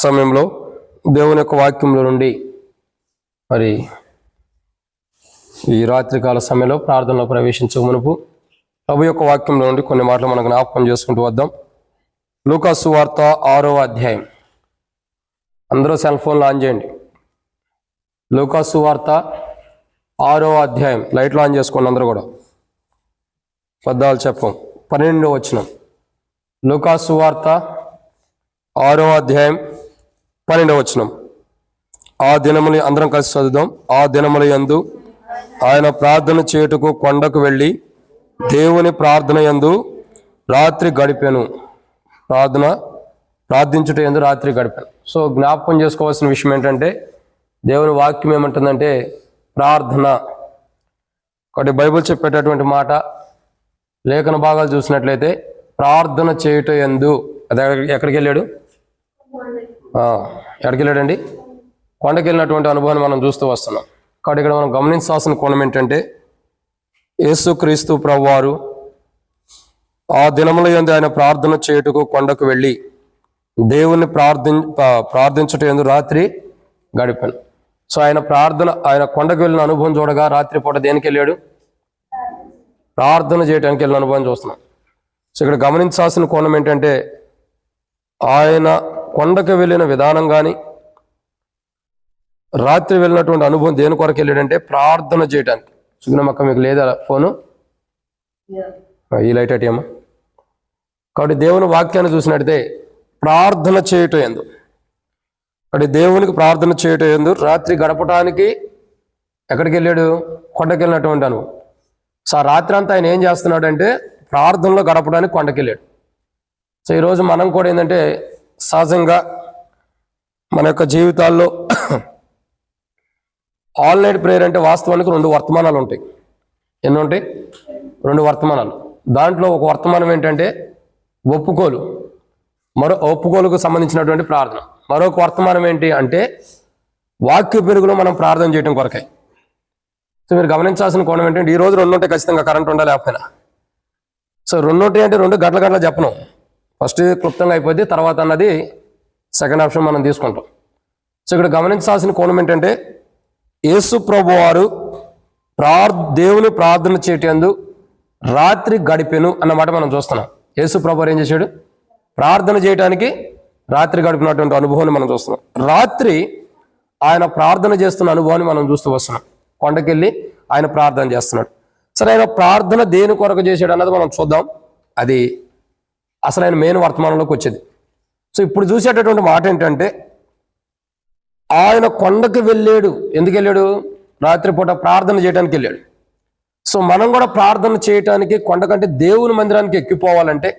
సమయంలో దేవుని యొక్క వాక్యంలో నుండి మరి ఈ రాత్రికాల సమయంలో ప్రార్థనలో ప్రవేశించక మునుపు ప్రభు యొక్క వాక్యంలో నుండి కొన్ని మాటలు మనం జ్ఞాపకం చేసుకుంటూ వద్దాం. లూకా సువార్త 6వ అధ్యాయం. అందరూ సెల్ ఫోన్లు ఆన్ చేయండి. లూకా సువార్త 6వ అధ్యాయం. లైట్లు ఆన్ చేసుకోండి అందరూ కూడా. పద్దాలు చెప్పం. 12వ వచనం. లూకా సువార్త 6వ అధ్యాయం 12వ వచనం. ఆ దినములు అందరం కలిసి చదువుదాం. ఆ దినముల యందు ఆయన ప్రార్థన చేయుటకు కొండకు వెళ్ళి దేవుని ప్రార్థన యందు రాత్రి గడిపాను. ప్రార్థించుట యందు రాత్రి గడిపాను. సో జ్ఞాపకం చేసుకోవాల్సిన విషయం ఏంటంటే, దేవుని వాక్యం ఏమంటుందంటే ప్రార్థన. ఒకటి బైబిల్ చెప్పేటటువంటి మాట, లేఖన భాగాలు చూసినట్లయితే ప్రార్థన చేయుట యందు, అది ఎక్కడికి వెళ్ళాడు? ఎక్కడికి వెళ్ళాడండి? కొండకి వెళ్ళినటువంటి అనుభవాన్ని మనం చూస్తూ వస్తున్నాం. కాబట్టి ఇక్కడ మనం గమనించాల్సిన కోణం ఏంటంటే, యేసుక్రీస్తు ప్రభువారు ఆ దినముల యందు ఆయన ప్రార్థన చేయుటకు కొండకు వెళ్ళి దేవుణ్ణి ప్రార్థించుట యందు రాత్రి గడిపాను. సో ఆయన కొండకు వెళ్ళిన అనుభవం చూడగా రాత్రి పూట దేనికి వెళ్ళాడు? ప్రార్థన చేయడానికి వెళ్ళిన అనుభవం చూస్తున్నాం. సో ఇక్కడ గమనించాల్సిన కోణం ఏంటంటే, ఆయన కొండకు వెళ్ళిన విధానం కానీ రాత్రి వెళ్ళినటువంటి అనుభవం దేని కొరకు వెళ్ళాడంటే ప్రార్థన చేయడానికి. సుగుణమక్క మీకు లేదా ఫోను? ఈ లైట్ అయ్యమ్మా. కాబట్టి దేవుని వాక్యాన్ని చూసినట్టయితే ప్రార్థన చేయటం ఎందు, కాబట్టి దేవునికి ప్రార్థన చేయటం ఎందు రాత్రి గడపడానికి ఎక్కడికి వెళ్ళాడు? కొండకి వెళ్ళినటువంటి అనుభవం. సో ఆ రాత్రి అంతా ఆయన ఏం చేస్తున్నాడంటే ప్రార్థనలో గడపడానికి కొండకి వెళ్ళాడు. సో ఈరోజు మనం కూడా ఏంటంటే సహజంగా మన యొక్క జీవితాల్లో ఆల్ నైట్ ప్రేయర్ అంటే వాస్తవానికి 2 వర్తమానాలు ఉంటాయి. ఎన్ని ఉంటాయి? 2 వర్తమానాలు. దాంట్లో ఒక వర్తమానం ఏంటంటే ఒప్పుకోలు, ఒప్పుకోలుకు సంబంధించినటువంటి ప్రార్థన. మరొక వర్తమానం ఏంటి అంటే వాక్య పెరుగులో మనం ప్రార్థన చేయడం కొరకై. సో మీరు గమనించాల్సిన కోణం ఏంటంటే, ఈరోజు 2 ఉంటాయి ఖచ్చితంగా, కరెంట్ ఉండాలి లేకపోయినా. సో 2 ఉంటాయి అంటే 2 గంటల చెప్పను. ఫస్ట్ క్లుప్తంగా అయిపోద్ది, తర్వాత అన్నది సెకండ్ ఆప్షన్ మనం తీసుకుంటాం. సో ఇక్కడ గమనించాల్సిన కోణం ఏంటంటే, యేసు ప్రభువారు దేవుని ప్రార్థన చేయటందు రాత్రి గడిపెను అన్నమాట మనం చూస్తున్నాం. యేసు ప్రభువారు ఏం చేశాడు? ప్రార్థన చేయడానికి రాత్రి గడిపినటువంటి అనుభవాన్ని మనం చూస్తున్నాం. రాత్రి ఆయన ప్రార్థన చేస్తున్న అనుభవాన్ని మనం చూస్తూ వస్తున్నాం. కొండకెళ్ళి ఆయన ప్రార్థన చేస్తున్నాడు. సరే, ఆయన ప్రార్థన దేని కొరకు చేశాడు అన్నది మనం చూద్దాం. అది అసలు ఆయన మెయిన్ వర్తమానంలోకి వచ్చేది. సో ఇప్పుడు చూసేటటువంటి మాట ఏంటంటే, ఆయన కొండకు వెళ్ళాడు. ఎందుకు వెళ్ళాడు? రాత్రిపూట ప్రార్థన చేయడానికి వెళ్ళాడు. సో మనం కూడా ప్రార్థన చేయటానికి కొండ కంటే దేవుని మందిరానికి ఎక్కిపోవాలంటే,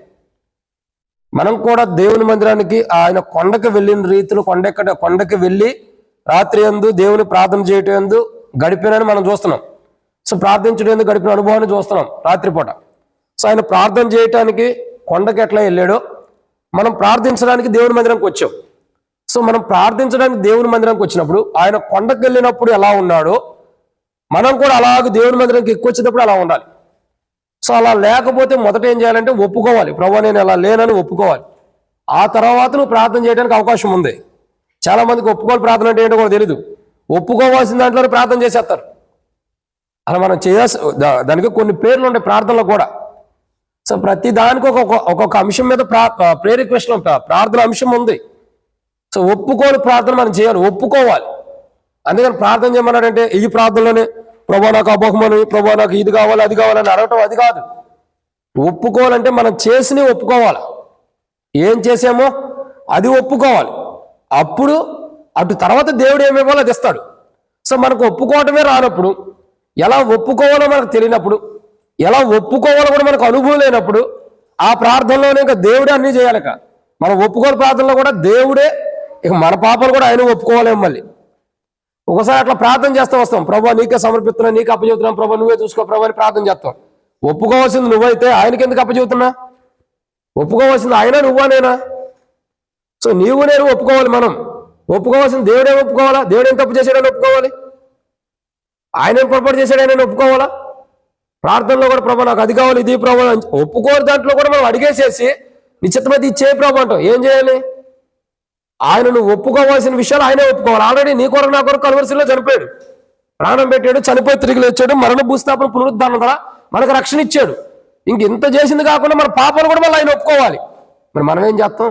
మనం కూడా దేవుని మందిరానికి ఆయన కొండకు వెళ్ళిన రీతిలో కొండకి వెళ్ళి రాత్రి యందు దేవుని ప్రార్థన చేయటం యందు గడిపినని మనం చూస్తున్నాం. సో ప్రార్థించడం ఎందుకు గడిపిన అనుభవాన్ని చూస్తున్నాం రాత్రిపూట. సో ఆయన ప్రార్థన చేయటానికి కొండకి ఎట్లా వెళ్ళాడో, మనం ప్రార్థించడానికి దేవుని మందిరానికి వచ్చాం. సో మనం ప్రార్థించడానికి దేవుని మందిరానికి వచ్చినప్పుడు, ఆయన కొండకు వెళ్ళినప్పుడు ఎలా ఉన్నాడో మనం కూడా అలాగే దేవుని మందిరానికి ఎక్కువ వచ్చేటప్పుడు అలా ఉండాలి. సో అలా లేకపోతే మొదట ఏం చేయాలంటే ఒప్పుకోవాలి. ప్రభువా నేను అలా లేనని ఒప్పుకోవాలి. ఆ తర్వాత నువ్వు ప్రార్థన చేయడానికి అవకాశం ఉంది. చాలా మందికి ఒప్పుకోవాలి ప్రార్థన అంటే ఏంటో కూడా తెలీదు. ఒప్పుకోవాల్సిన దాంట్లోనే ప్రార్థన చేసేస్తారు. అలా మనం దానికి కొన్ని పేర్లు ఉంటాయి ప్రార్థనలో కూడా. సో ప్రతి దానికి ఒక్కొక్క అంశం మీద ప్రేయర్ రిక్వెస్ట్ ప్రార్థన అంశం ఉంది. సో ఒప్పుకోని ప్రార్థన మనం చేయాలి, ఒప్పుకోవాలి. అందుకని ప్రార్థన చేయమన్నాడంటే ఈ ప్రార్థనలోనే ప్రభా నాకు అబహమని, ప్రభా నాకు ఇది కావాలి అది కావాలని అడగటం అది కాదు. ఒప్పుకోవాలంటే మనం చేసినవి ఒప్పుకోవాలి. ఏం చేసామో అది ఒప్పుకోవాలి. అప్పుడు అటు తర్వాత దేవుడు ఏమేమో అది ఇస్తాడు. సో మనకు ఒప్పుకోవటమే రానప్పుడు, ఎలా ఒప్పుకోవాలో మనకు తెలియనప్పుడు, ఎలా ఒప్పుకోవాలో కూడా మనకు అనుభవం లేనప్పుడు, ఆ ప్రార్థనలోనే ఇంకా దేవుడే అన్నీ చేయాలి. మనం ఒప్పుకోని ప్రార్థనలో కూడా దేవుడే, ఇక మన పాపాలు కూడా ఆయన ఒప్పుకోవాలేమో. మళ్ళీ ఒకసారి అట్లా ప్రార్థన చేస్తూ వస్తాం, ప్రభా నీకే సమర్పిస్తున్నా, నీకు అప్పచెబుతున్నాం, ప్రభా నువ్వే చూసుకో ప్రభా అని ప్రార్థన చేస్తాం. ఒప్పుకోవాల్సింది నువ్వైతే ఆయనకి ఎందుకు అప్పచెబుతున్నా? ఒప్పుకోవాల్సింది ఆయన నువ్వా నేనా? సో నీవు నేను ఒప్పుకోవాలి. మనం ఒప్పుకోవాల్సింది దేవుడే ఒప్పుకోవాలా? దేవుడు ఏం తప్పు చేశాడని ఒప్పుకోవాలి. ఆయన ఏం పొరపాటు చేశాడని ఒప్పుకోవాలా? ప్రార్థనలో కూడా ప్రభా నాకు అది కావాలి ఇది ప్రభా ఒప్పుకోని దాంట్లో కూడా మనం అడిగేసేసి నిశ్చితమైతే ఇచ్చే ప్రభా అంటాం. ఏం చేయాలి? ఆయనను ఒప్పుకోవాల్సిన విషయాలు ఆయనే ఒప్పుకోవాలి. ఆల్రెడీ నీ కొరకు నా కొరకు కల్వరిశిలో చనిపోయాడు, ప్రాణం పెట్టాడు, చనిపోయి తిరిగి లేచాడు, మరణ భూస్థాపన పునరుద్ధానం ద్వారా మనకు రక్షణ ఇచ్చాడు. ఇంత చేసింది కాకుండా మన పాపాలు కూడా మళ్ళీ ఆయన ఒప్పుకోవాలి. మరి మనం ఏం చేస్తాం?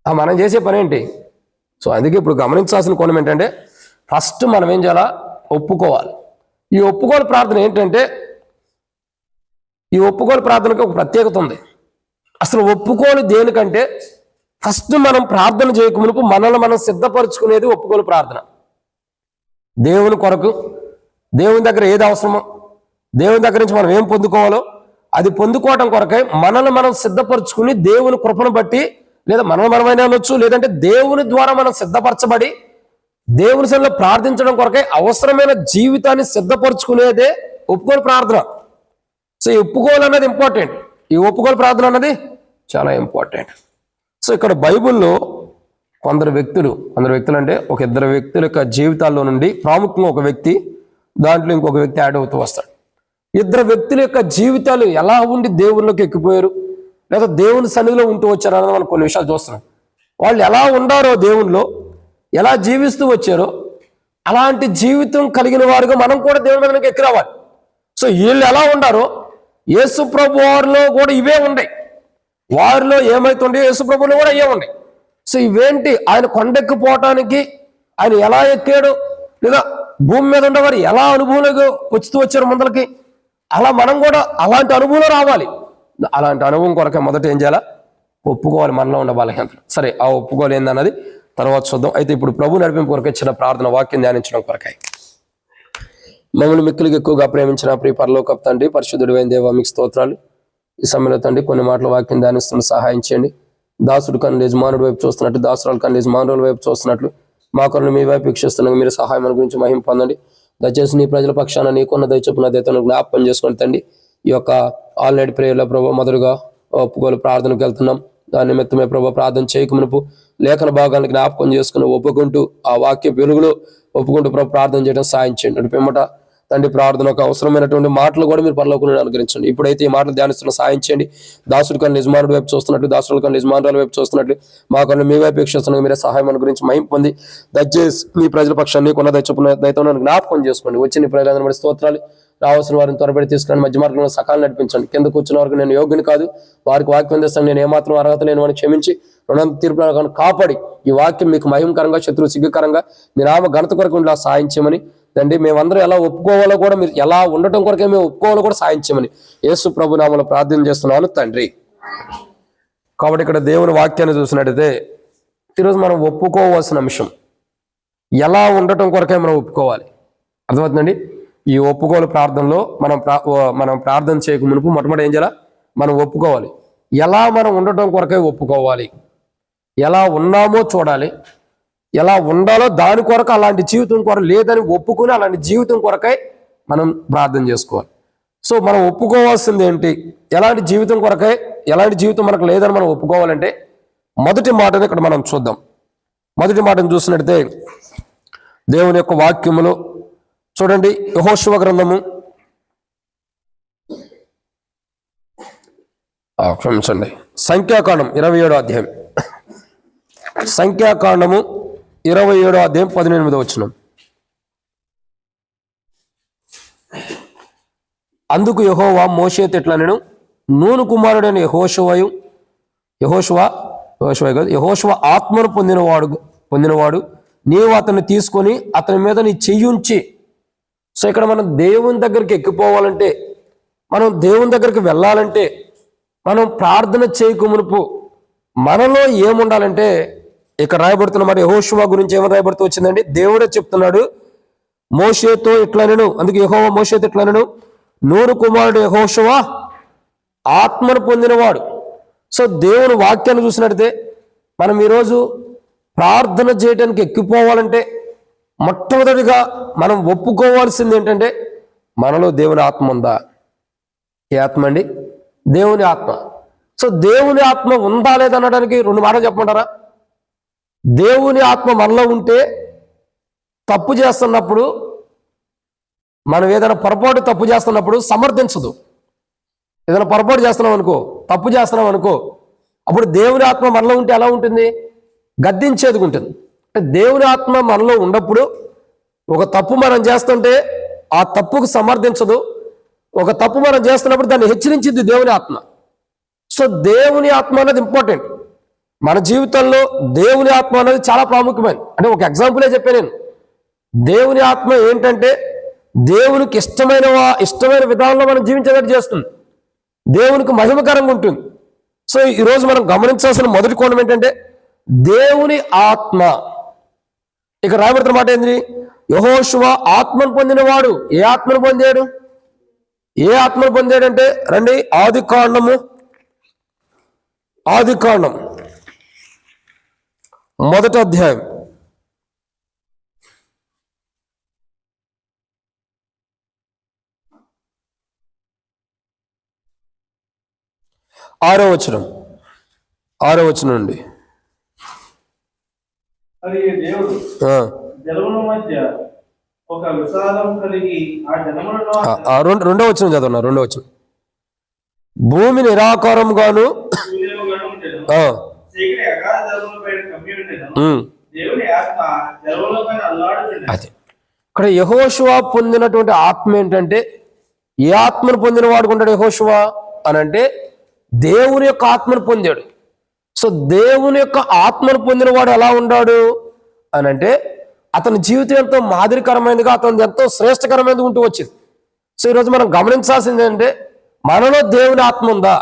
మనం చేసే పని ఏంటి? సో అందుకే ఇప్పుడు గమనించాల్సిన కోణం ఏంటంటే, ఫస్ట్ మనం ఏం చేయాలా? ఒప్పుకోవాలి. ఈ ఒప్పుకోలు ప్రార్థన ఏంటంటే, ఈ ఒప్పుకోలు ప్రార్థనకి ఒక ప్రత్యేకత ఉంది. అసలు ఒప్పుకోలు దేనికంటే, ఫస్ట్ మనం ప్రార్థన చేయకమునుపు మనల్ని మనం సిద్ధపరచుకునేది ఒప్పుకోలు ప్రార్థన. దేవుని కొరకు, దేవుని దగ్గర ఏది అవసరమో, దేవుని దగ్గర నుంచి మనం ఏం పొందుకోవాలో అది పొందుకోవటం కొరకై మనల్ని మనం సిద్ధపరచుకుని, దేవుని కృపను బట్టి, లేదా మనమైనా అనొచ్చు, లేదంటే దేవుని ద్వారా మనం సిద్ధపరచబడి దేవుని సన్నిధిలో ప్రార్థించడం కొరకై అవసరమైన జీవితాన్ని సిద్ధపరచుకునేదే ఒప్పుకోలు ప్రార్థన. సో ఈ ఒప్పుకోలు అన్నది ఇంపార్టెంట్. ఈ ఒప్పుకోలు ప్రార్థన అన్నది చాలా ఇంపార్టెంట్. సో ఇక్కడ బైబిల్లో కొందరు వ్యక్తులు అంటే ఒక ఇద్దరు వ్యక్తుల యొక్క జీవితాల్లో నుండి ప్రాముఖ్యంగా ఒక వ్యక్తి, దాంట్లో ఇంకొక వ్యక్తి యాడ్ అవుతూ వస్తాడు. ఇద్దరు వ్యక్తుల యొక్క జీవితాలు ఎలా ఉండి దేవుళ్ళకి ఎక్కిపోయారు, లేదా దేవుని సన్నిధిలో ఉంటూ వచ్చారు అన్నది మనం కొన్ని విషయాలు చూస్తున్నాం. వాళ్ళు ఎలా ఉండారో, దేవునిలో ఎలా జీవిస్తూ వచ్చారో అలాంటి జీవితం కలిగిన వారుగా మనం కూడా దేవుని మీదకి ఎక్కి రావాలి. సో వీళ్ళు ఎలా ఉండారో యేసు ప్రభు వారిలో కూడా ఇవే ఉన్నాయి. వారిలో ఏమైతుండే యేసు ప్రభువులో కూడా ఇవే ఉన్నాయి. సో ఇవేంటి? ఆయన కొండెక్కిపోవటానికి ఆయన ఎలా ఎక్కాడు, లేదా భూమి మీద ఉండేవారు ఎలా అనుభవంలోకి వచ్చుతూ వచ్చారు ముందలకి, అలా మనం కూడా అలాంటి అనుభవంలో రావాలి. అలాంటి అనుభవం కొరకే మొదట ఏం చేయాలా? ఒప్పుకోవాలి మనలో ఉన్న బలహీనతలు. సరే, ఆ ఒప్పుకోవాలి ఏందన్నది తర్వాత చూద్దాం. అయితే ఇప్పుడు ప్రభు నడిపింపు కొరకే చిన్న ప్రార్థన, వాక్యం ధ్యానించడం కొరకాయి. మమ్మల్ని మిక్కులుగా ఎక్కువగా ప్రేమించిన ప్రియ పరలోకపు తండ్రి, పరిశుద్ధుడైన దేవా, మీకు స్తోత్రాలు. ఈ సమయంలో తండ్రి కొన్ని మాటల వాక్యం ధ్యానిస్తున్న సహాయం చేయండి. దాసుడు కన్నా యజమానుడి వైపు చూస్తున్నట్టు, దాసురాలు కన్నా యజమానుల వైపు చూస్తున్నట్లు మా కొరకు మీ వైపు వీక్షిస్తున్నాం. మీరు సహాయం గురించి మహిమ పొందండి. దయచేసి నీ ప్రజల పక్షాన నీకున్న దయచొప్పున దయతను జ్ఞాపకం చేసుకోండి తండ్రి. ఈ యొక్క ఆల్రెడీ ప్రేయర్లో ప్రభావ మొదలుగా ఒప్పుకోలు ప్రార్థనకు వెళ్తున్నాం. దాని నిమిత్తమే ప్రభావ ప్రార్థన చేయకమునుపు లేఖన భాగాన్ని జ్ఞాపకం చేసుకుని ఒప్పుకుంటూ ఆ వాక్య వెలుగులో ఒప్పుకుంటూ ప్రభు ప్రార్థన చేయడం సాయం చేయండి. పిమ్మట తండ్రి ప్రార్థన ఒక అవసరమైనటువంటి మాటలు కూడా మీరు పరలోకంలో అనుగ్రహించండి. ఇప్పుడైతే ఈ మాటలు ధ్యానిస్తున్న సాయం చేయండి. దాసుడు కన్నా యజమానుడి వైపు చూస్తున్నట్లు, దాసుల కన్నా యజమానుల వైపు చూస్తున్నట్లు మా కన్నా మీ వైపు వీక్షిస్తున్న మీరే సహాయం గురించి మహిమ పొంది దయచేసి మీ ప్రజల పక్షాన్ని కొన్న దయతో జ్ఞాపకం చేసుకోండి. వచ్చి నీ ప్రజలందరూ బట్టి స్తోత్రాలు. రావాల్సిన వారిని త్వరపడి తీసుకుని మధ్య మార్గంలో సకాలం నడిపించండి. కింద కూర్చున్న వరకు నేను యోగ్యుని కాదు, వారికి వాక్యం తెస్తాను, నేను ఏమాత్రం అర్హత లేని వాడిని క్షమించి రుణం తీర్పులను కాపాడి ఈ వాక్యం మీకు మహిమకరంగా, శత్రు సిగ్గుకరంగా మీ నామ ఘనత కొరకు ఇలా సాయం చేయమని తండ్రి, మేమందరం ఎలా ఒప్పుకోవాలో కూడా, మీరు ఎలా ఉండటం కొరకే మేము ఒప్పుకోవాలో కూడా సాయం చేయమని యేసు ప్రభు నామములో ప్రార్థన చేస్తున్నాను తండ్రి. కాబట్టి ఇక్కడ దేవుని వాక్యాన్ని చూసినట్టయితే ఈరోజు మనం ఒప్పుకోవాల్సిన అంశం ఎలా ఉండటం కొరకే మనం ఒప్పుకోవాలి. అర్థమవుతుందండి? ఈ ఒప్పుకోలు ప్రార్థనలో మనం ప్రార్థన చేయక మునుపు మొట్టమొదటి ఏం చేయాలి? మనం ఒప్పుకోవాలి. ఎలా మనం ఉండటం కొరకే ఒప్పుకోవాలి, ఎలా ఉన్నామో చూడాలి, ఎలా ఉండాలో దాని కొరకు, అలాంటి జీవితం కొరకు లేదని ఒప్పుకుని అలాంటి జీవితం కొరకై మనం ప్రార్థన చేసుకోవాలి. సో మనం ఒప్పుకోవాల్సింది ఏంటి? ఎలాంటి జీవితం కొరకై, ఎలాంటి జీవితం మనకు లేదని మనం ఒప్పుకోవాలంటే మొదటి మాటను ఇక్కడ మనం చూద్దాం. మొదటి మాటను చూసినట్టయితే దేవుని యొక్క వాక్యములో చూడండి, యెహోషువ గ్రంథము క్షమించండి సంఖ్యాకాండం 27వ అధ్యాయం, సంఖ్యాకాండము 27వ అధ్యాయం 18వ వచనం. అందుకు యెహోవా మోషేతో ఇట్లా నేను, నూను కుమారుడైన యెహోషువ ఆత్మను పొందినవాడు నీవు అతన్ని తీసుకొని అతని మీద నీ చెయ్యుంచి. సో ఇక్కడ మనం దేవుని దగ్గరికి ఎక్కిపోవాలంటే, మనం దేవుని దగ్గరికి వెళ్ళాలంటే, మనం ప్రార్థన చేయకమునుపు మనలో ఏముండాలంటే, ఇక్కడ రాయబడుతున్న మాట యెహోషువ గురించి ఏమని రాయబడుతూ వచ్చిందండి? దేవుడే చెప్తున్నాడు మోషేతో ఇట్లా నేను, అందుకే యెహోవా మోషేతో ఇట్లా నేను, నూను కుమారుడు యెహోషువ ఆత్మను పొందినవాడు. సో దేవుని వాక్యాన్ని చూసినట్టయితే మనం ఈరోజు ప్రార్థన చేయడానికి ఎక్కిపోవాలంటే మొట్టమొదటిగా మనం ఒప్పుకోవాల్సింది ఏంటంటే, మనలో దేవుని ఆత్మ ఉందా? ఏ ఆత్మ అండి? దేవుని ఆత్మ. సో దేవుని ఆత్మ ఉందా లేదనడానికి రెండు మాటలు చెప్పమంటారా? దేవుని ఆత్మ మనలో ఉంటే తప్పు చేస్తున్నప్పుడు, మనం ఏదైనా పొరపాటు తప్పు చేస్తున్నప్పుడు సమర్థించదు. ఏదైనా పొరపాటు చేస్తున్నాం అనుకో, తప్పు చేస్తున్నాం అనుకో, అప్పుడు దేవుని ఆత్మ మనలో ఉంటే ఎలా ఉంటుంది? గద్దించేది ఉంటుంది. అంటే దేవుని ఆత్మ మనలో ఉన్నప్పుడు ఒక తప్పు మనం చేస్తుంటే ఆ తప్పుకు సమర్థించదు, ఒక తప్పు మనం చేస్తున్నప్పుడు దాన్ని హెచ్చరించింది దేవుని ఆత్మ. సో దేవుని ఆత్మ అనేది ఇంపార్టెంట్ మన జీవితంలో. దేవుని ఆత్మ అనేది చాలా ప్రాముఖ్యమైనది. అంటే ఒక ఎగ్జాంపులే చెప్పాను నేను. దేవుని ఆత్మ ఏంటంటే దేవునికి ఇష్టమైన విధానంలో మనం జీవించేటట్టు చేస్తుంది, దేవునికి మహిమకరంగా ఉంటుంది. సో ఈరోజు మనం గమనించాల్సిన మొదటి కోణం ఏంటంటే దేవుని ఆత్మ. ఇక రాయబడుతున్న మాట ఏంది? యెహోషువ ఆత్మను పొందినవాడు. ఏ ఆత్మను పొందాడు? ఏ ఆత్మను పొందాడంటే రండి, ఆదికాండం 1వ అధ్యాయం 6వ వచనం నుండి. దేవుడు జలముల మధ్య ఒక విశాలం కలిగి ఆ జలములను రెండవ వచనం చదవన్నా. 2వ వచనం. భూమి నిరాకారంగాను అది ఇక్కడ యెహోషువ పొందినటువంటి ఆత్మ ఏంటంటే, ఏ ఆత్మను పొందిన వాడు ఉంటాడు యెహోషువ అని అంటే దేవుని యొక్క ఆత్మను పొందాడు. సో దేవుని యొక్క ఆత్మను పొందిన వాడు ఎలా ఉన్నాడు అని అంటే అతని జీవితం ఎంతో మాదిరికరమైనదిగా, అతను ఎంతో శ్రేష్టకరమైనది ఉంటూ వచ్చింది. సో ఈరోజు మనం గమనించాల్సింది ఏంటంటే మనలో దేవుని ఆత్మ ఉందా?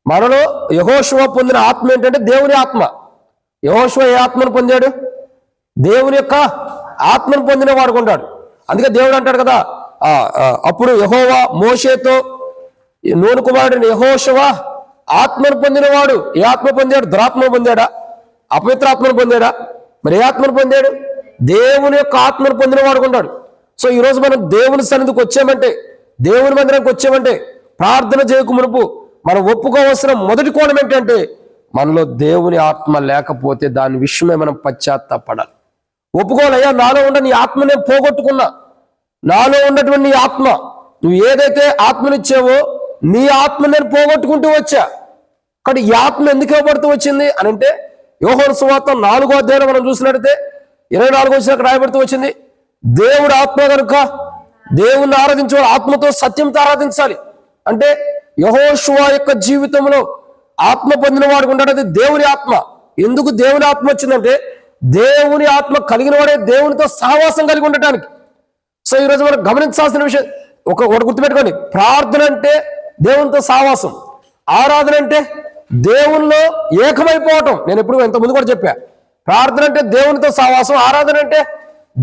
మనలో యెహోషువ పొందిన ఆత్మ ఏంటంటే దేవుని ఆత్మ. యెహోషువ ఏ ఆత్మను పొందాడు? దేవుని యొక్క ఆత్మను పొందిన వాడు ఉంటాడు. అందుకే దేవుడు అంటాడు కదా, అప్పుడు యెహోవా మోషేతో నూను కుమారుడిని యెహోషువ ఆత్మను పొందినవాడు. ఏ ఆత్మ పొందాడు? దురాత్మను పొందాడా? అపవిత్ర ఆత్మను పొందాడా? మరి ఏ ఆత్మను పొందాడు? దేవుని యొక్క ఆత్మను పొందిన వాడు ఉంటాడు. సో ఈరోజు మనం దేవుని సన్నిధికి వచ్చామంటే, దేవుని మందిరానికి వచ్చామంటే ప్రార్థన చేయకు మునుపు మనం ఒప్పుకోవాల్సిన మొదటి కోణం ఏంటంటే మనలో దేవుని ఆత్మ లేకపోతే దాని విషయమే మనం పశ్చాత్తాపడాలి. ఒప్పుకోవాలయ్యా, నాలో ఉన్న నీ ఆత్మ నేను పోగొట్టుకున్నా, నాలో ఉన్నటువంటి నీ ఆత్మ, నువ్వు ఏదైతే ఆత్మనిచ్చావో నీ ఆత్మ నేను పోగొట్టుకుంటూ వచ్చా. కానీ ఈ ఆత్మ ఎందుకు ఇవ్వబడుతూ వచ్చింది అని అంటే యోహాను సువార్త 4వ అధ్యాయం మనం చూసినట్లయితే 24 వచ్చిన రాయబడుతూ వచ్చింది, దేవుడు ఆత్మ కనుక దేవుణ్ణి ఆరాధించే ఆత్మతో సత్యంతో ఆరాధించాలి. అంటే యెహోషువ యొక్క జీవితంలో ఆత్మ పొందిన వాడు ఉంటాడు, అది దేవుని ఆత్మ. ఎందుకు దేవుని ఆత్మ వచ్చిందంటే దేవుని ఆత్మ కలిగిన వాడే దేవునితో సహవాసం కలిగి ఉండటానికి. సో ఈరోజు మనం గమనించాల్సిన విషయం ఒకటి గుర్తుపెట్టుకోండి, ప్రార్థన అంటే దేవునితో సహవాసం, ఆరాధన అంటే దేవునిలో ఏకమైపోవటం. నేను ఎప్పుడు ఇంతకుముందు కూడా చెప్పా, ప్రార్థన అంటే దేవునితో సహవాసం, ఆరాధన అంటే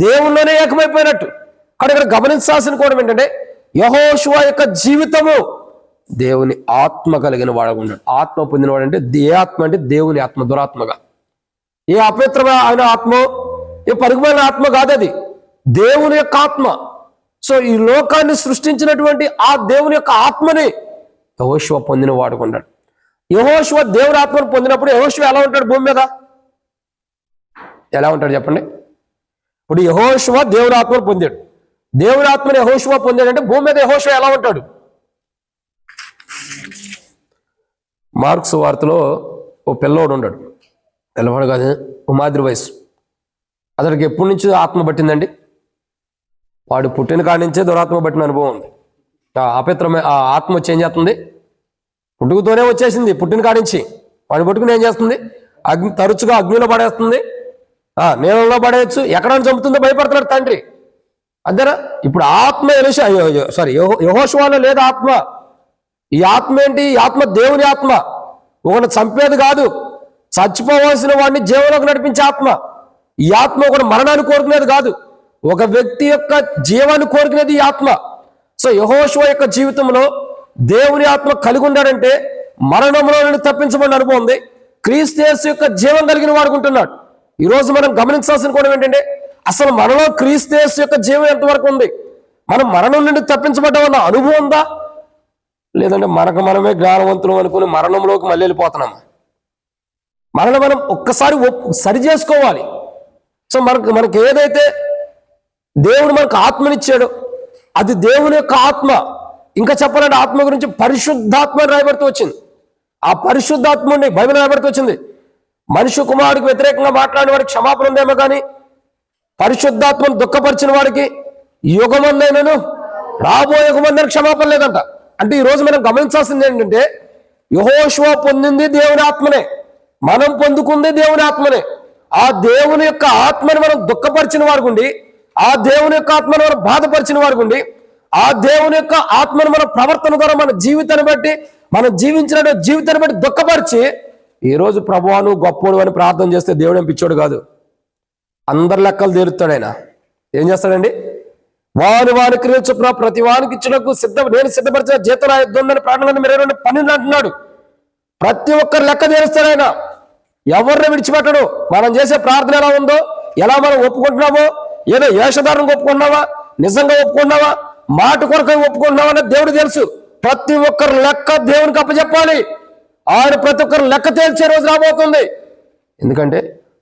దేవునిలోనే ఏకమైపోయినట్టు. కానీ ఇక్కడ గమనించాల్సిన కోణం ఏంటంటే యెహోషువ యొక్క జీవితము దేవుని ఆత్మ కలిగిన వాడుకున్నాడు. ఆత్మ పొందినవాడు అంటే ఏ ఆత్మ అంటే దేవుని ఆత్మ, దురాత్మగా. ఏ అపవిత్రమైన ఆత్మ, ఏ పరుగుమైన ఆత్మ కాదు, అది దేవుని యొక్క ఆత్మ. సో ఈ లోకాన్ని సృష్టించినటువంటి ఆ దేవుని యొక్క ఆత్మని యెహోషువ పొందిన వాడుకున్నాడు. యెహోషువ దేవుని ఆత్మను పొందినప్పుడు యెహోషువ ఎలా ఉంటాడు భూమి మీద? ఎలా ఉంటాడు చెప్పండి? ఇప్పుడు యెహోషువ దేవుని ఆత్మను పొందాడు, దేవుని ఆత్మని యెహోషువ పొందాడంటే భూమి మీద యెహోషువ ఎలా ఉంటాడు? మార్క్స్ వార్తలో ఓ పిల్లోడు ఉన్నాడు, పిల్లవాడు కాదు, ఓ మాదిరి వయసు. అతడికి ఎప్పటి నుంచి ఆత్మ పట్టిందండి? వాడు పుట్టిన కాడి నుంచే దురాత్మ పట్టిన అనుభవం ఉంది. ఆ ఆత్మ వచ్చి ఏం చేస్తుంది? పుట్టుకతోనే వచ్చేసింది. పుట్టిన కాడి నుంచి వాడిని పట్టుకుని ఏం చేస్తుంది? తరచుగా అగ్నిలో పడేస్తుంది, నీళ్ళలో పడేయచ్చు, ఎక్కడ చంపుతుందో భయపడుతున్నాడు తండ్రి. అంతేనా? ఇప్పుడు ఆత్మ యెహోషువలో లేదు ఆత్మ. ఈ ఆత్మ ఏంటి? ఈ ఆత్మ దేవుని ఆత్మ. ఒకటి చంపేది కాదు, చచ్చిపోవాల్సిన వాడిని జీవంలోకి నడిపించే ఆత్మ. ఈ ఆత్మ ఒకటి మరణాన్ని కోరుకునేది కాదు, ఒక వ్యక్తి యొక్క జీవాన్ని కోరుకునేది ఈ ఆత్మ. సో యెహోషువ యొక్క జీవితంలో దేవుని ఆత్మ కలిగి ఉన్నాడంటే మరణంలో నుండి తప్పించబడిన అనుభవం ఉంది. క్రీస్తు యేసు యొక్క జీవం కలిగిన వాడుకుంటున్నాడు. ఈరోజు మనం గమనించాల్సిన కూడా ఏంటంటే అసలు మనలో క్రీస్తు యేసు యొక్క జీవం ఎంతవరకు ఉంది? మనం మరణం నుండి తప్పించబడ్డామన్న అనుభవం ఉందా? లేదంటే మనమే జ్ఞానవంతులు అనుకుని మరణంలోకి మళ్ళీ వెళ్ళిపోతున్నాము. మనల్ని మనం ఒక్కసారి సరి చేసుకోవాలి. సో మనకి ఏదైతే దేవుడు మనకు ఆత్మనిచ్చాడో అది దేవుని యొక్క ఆత్మ. ఇంకా చెప్పాలంటే ఆత్మ గురించి పరిశుద్ధాత్మ రాయబడుతూ వచ్చింది. ఆ పరిశుద్ధాత్మని బైబిల్ రాయబడుతూ వచ్చింది. మనిషి కుమారుడికి వ్యతిరేకంగా మాట్లాడిన వాడికి క్షమాపణ ఉందేమో కానీ పరిశుద్ధాత్మను దుఃఖపరిచిన వాడికి యుగమందైనను రాబోయే యుగమందైన క్షమాపణ లేదంట. అంటే ఈరోజు మనం గమనించాల్సింది ఏంటంటే యెహోషువ పొందింది దేవుని ఆత్మనే, మనం పొందుకుంది దేవుని ఆత్మనే. ఆ దేవుని యొక్క ఆత్మని మనం దుఃఖపరిచిన వారికి ఉండి, ఆ దేవుని యొక్క ఆత్మను మనం బాధపరిచిన వారికి ఉండి, ఆ దేవుని యొక్క ఆత్మను మన ప్రవర్తన ద్వారా మన జీవితాన్ని బట్టి మనం జీవించిన జీవితాన్ని బట్టి దుఃఖపరిచి ఈరోజు ప్రభువాను గొప్పోడు అని ప్రార్థన చేస్తే దేవుడు ఏం పిచ్చోడు కాదు, అందరి లెక్కలు తేలుతాడు. ఆయన ఏం చేస్తాడండి? వాని క్రియ చొప్పున ప్రతి వానికి ఇచ్చినకు నేను సిద్ధపరిచిన జీతం నా యుద్ధం ఉందని ప్రాణాలను 22:12 అంటున్నాడు. ప్రతి ఒక్కరు లెక్క తీరుస్తాడు ఆయన, ఎవరిని విడిచిపెట్టడు. మనం చేసే ప్రార్థన ఎలా ఉందో, ఎలా మనం ఒప్పుకుంటున్నామో, ఏదో వేషధారణకు ఒప్పుకుంటున్నావా, నిజంగా ఒప్పుకుంటున్నావా, మాట కొరకై ఒప్పుకుంటున్నావా అనేది దేవుడు తెలుసు. ప్రతి ఒక్కరు లెక్క దేవునికి అప్పచెప్పాలి. ఆయన ప్రతి ఒక్కరు లెక్క తేల్చే రోజు రాబోతుంది. ఎందుకంటే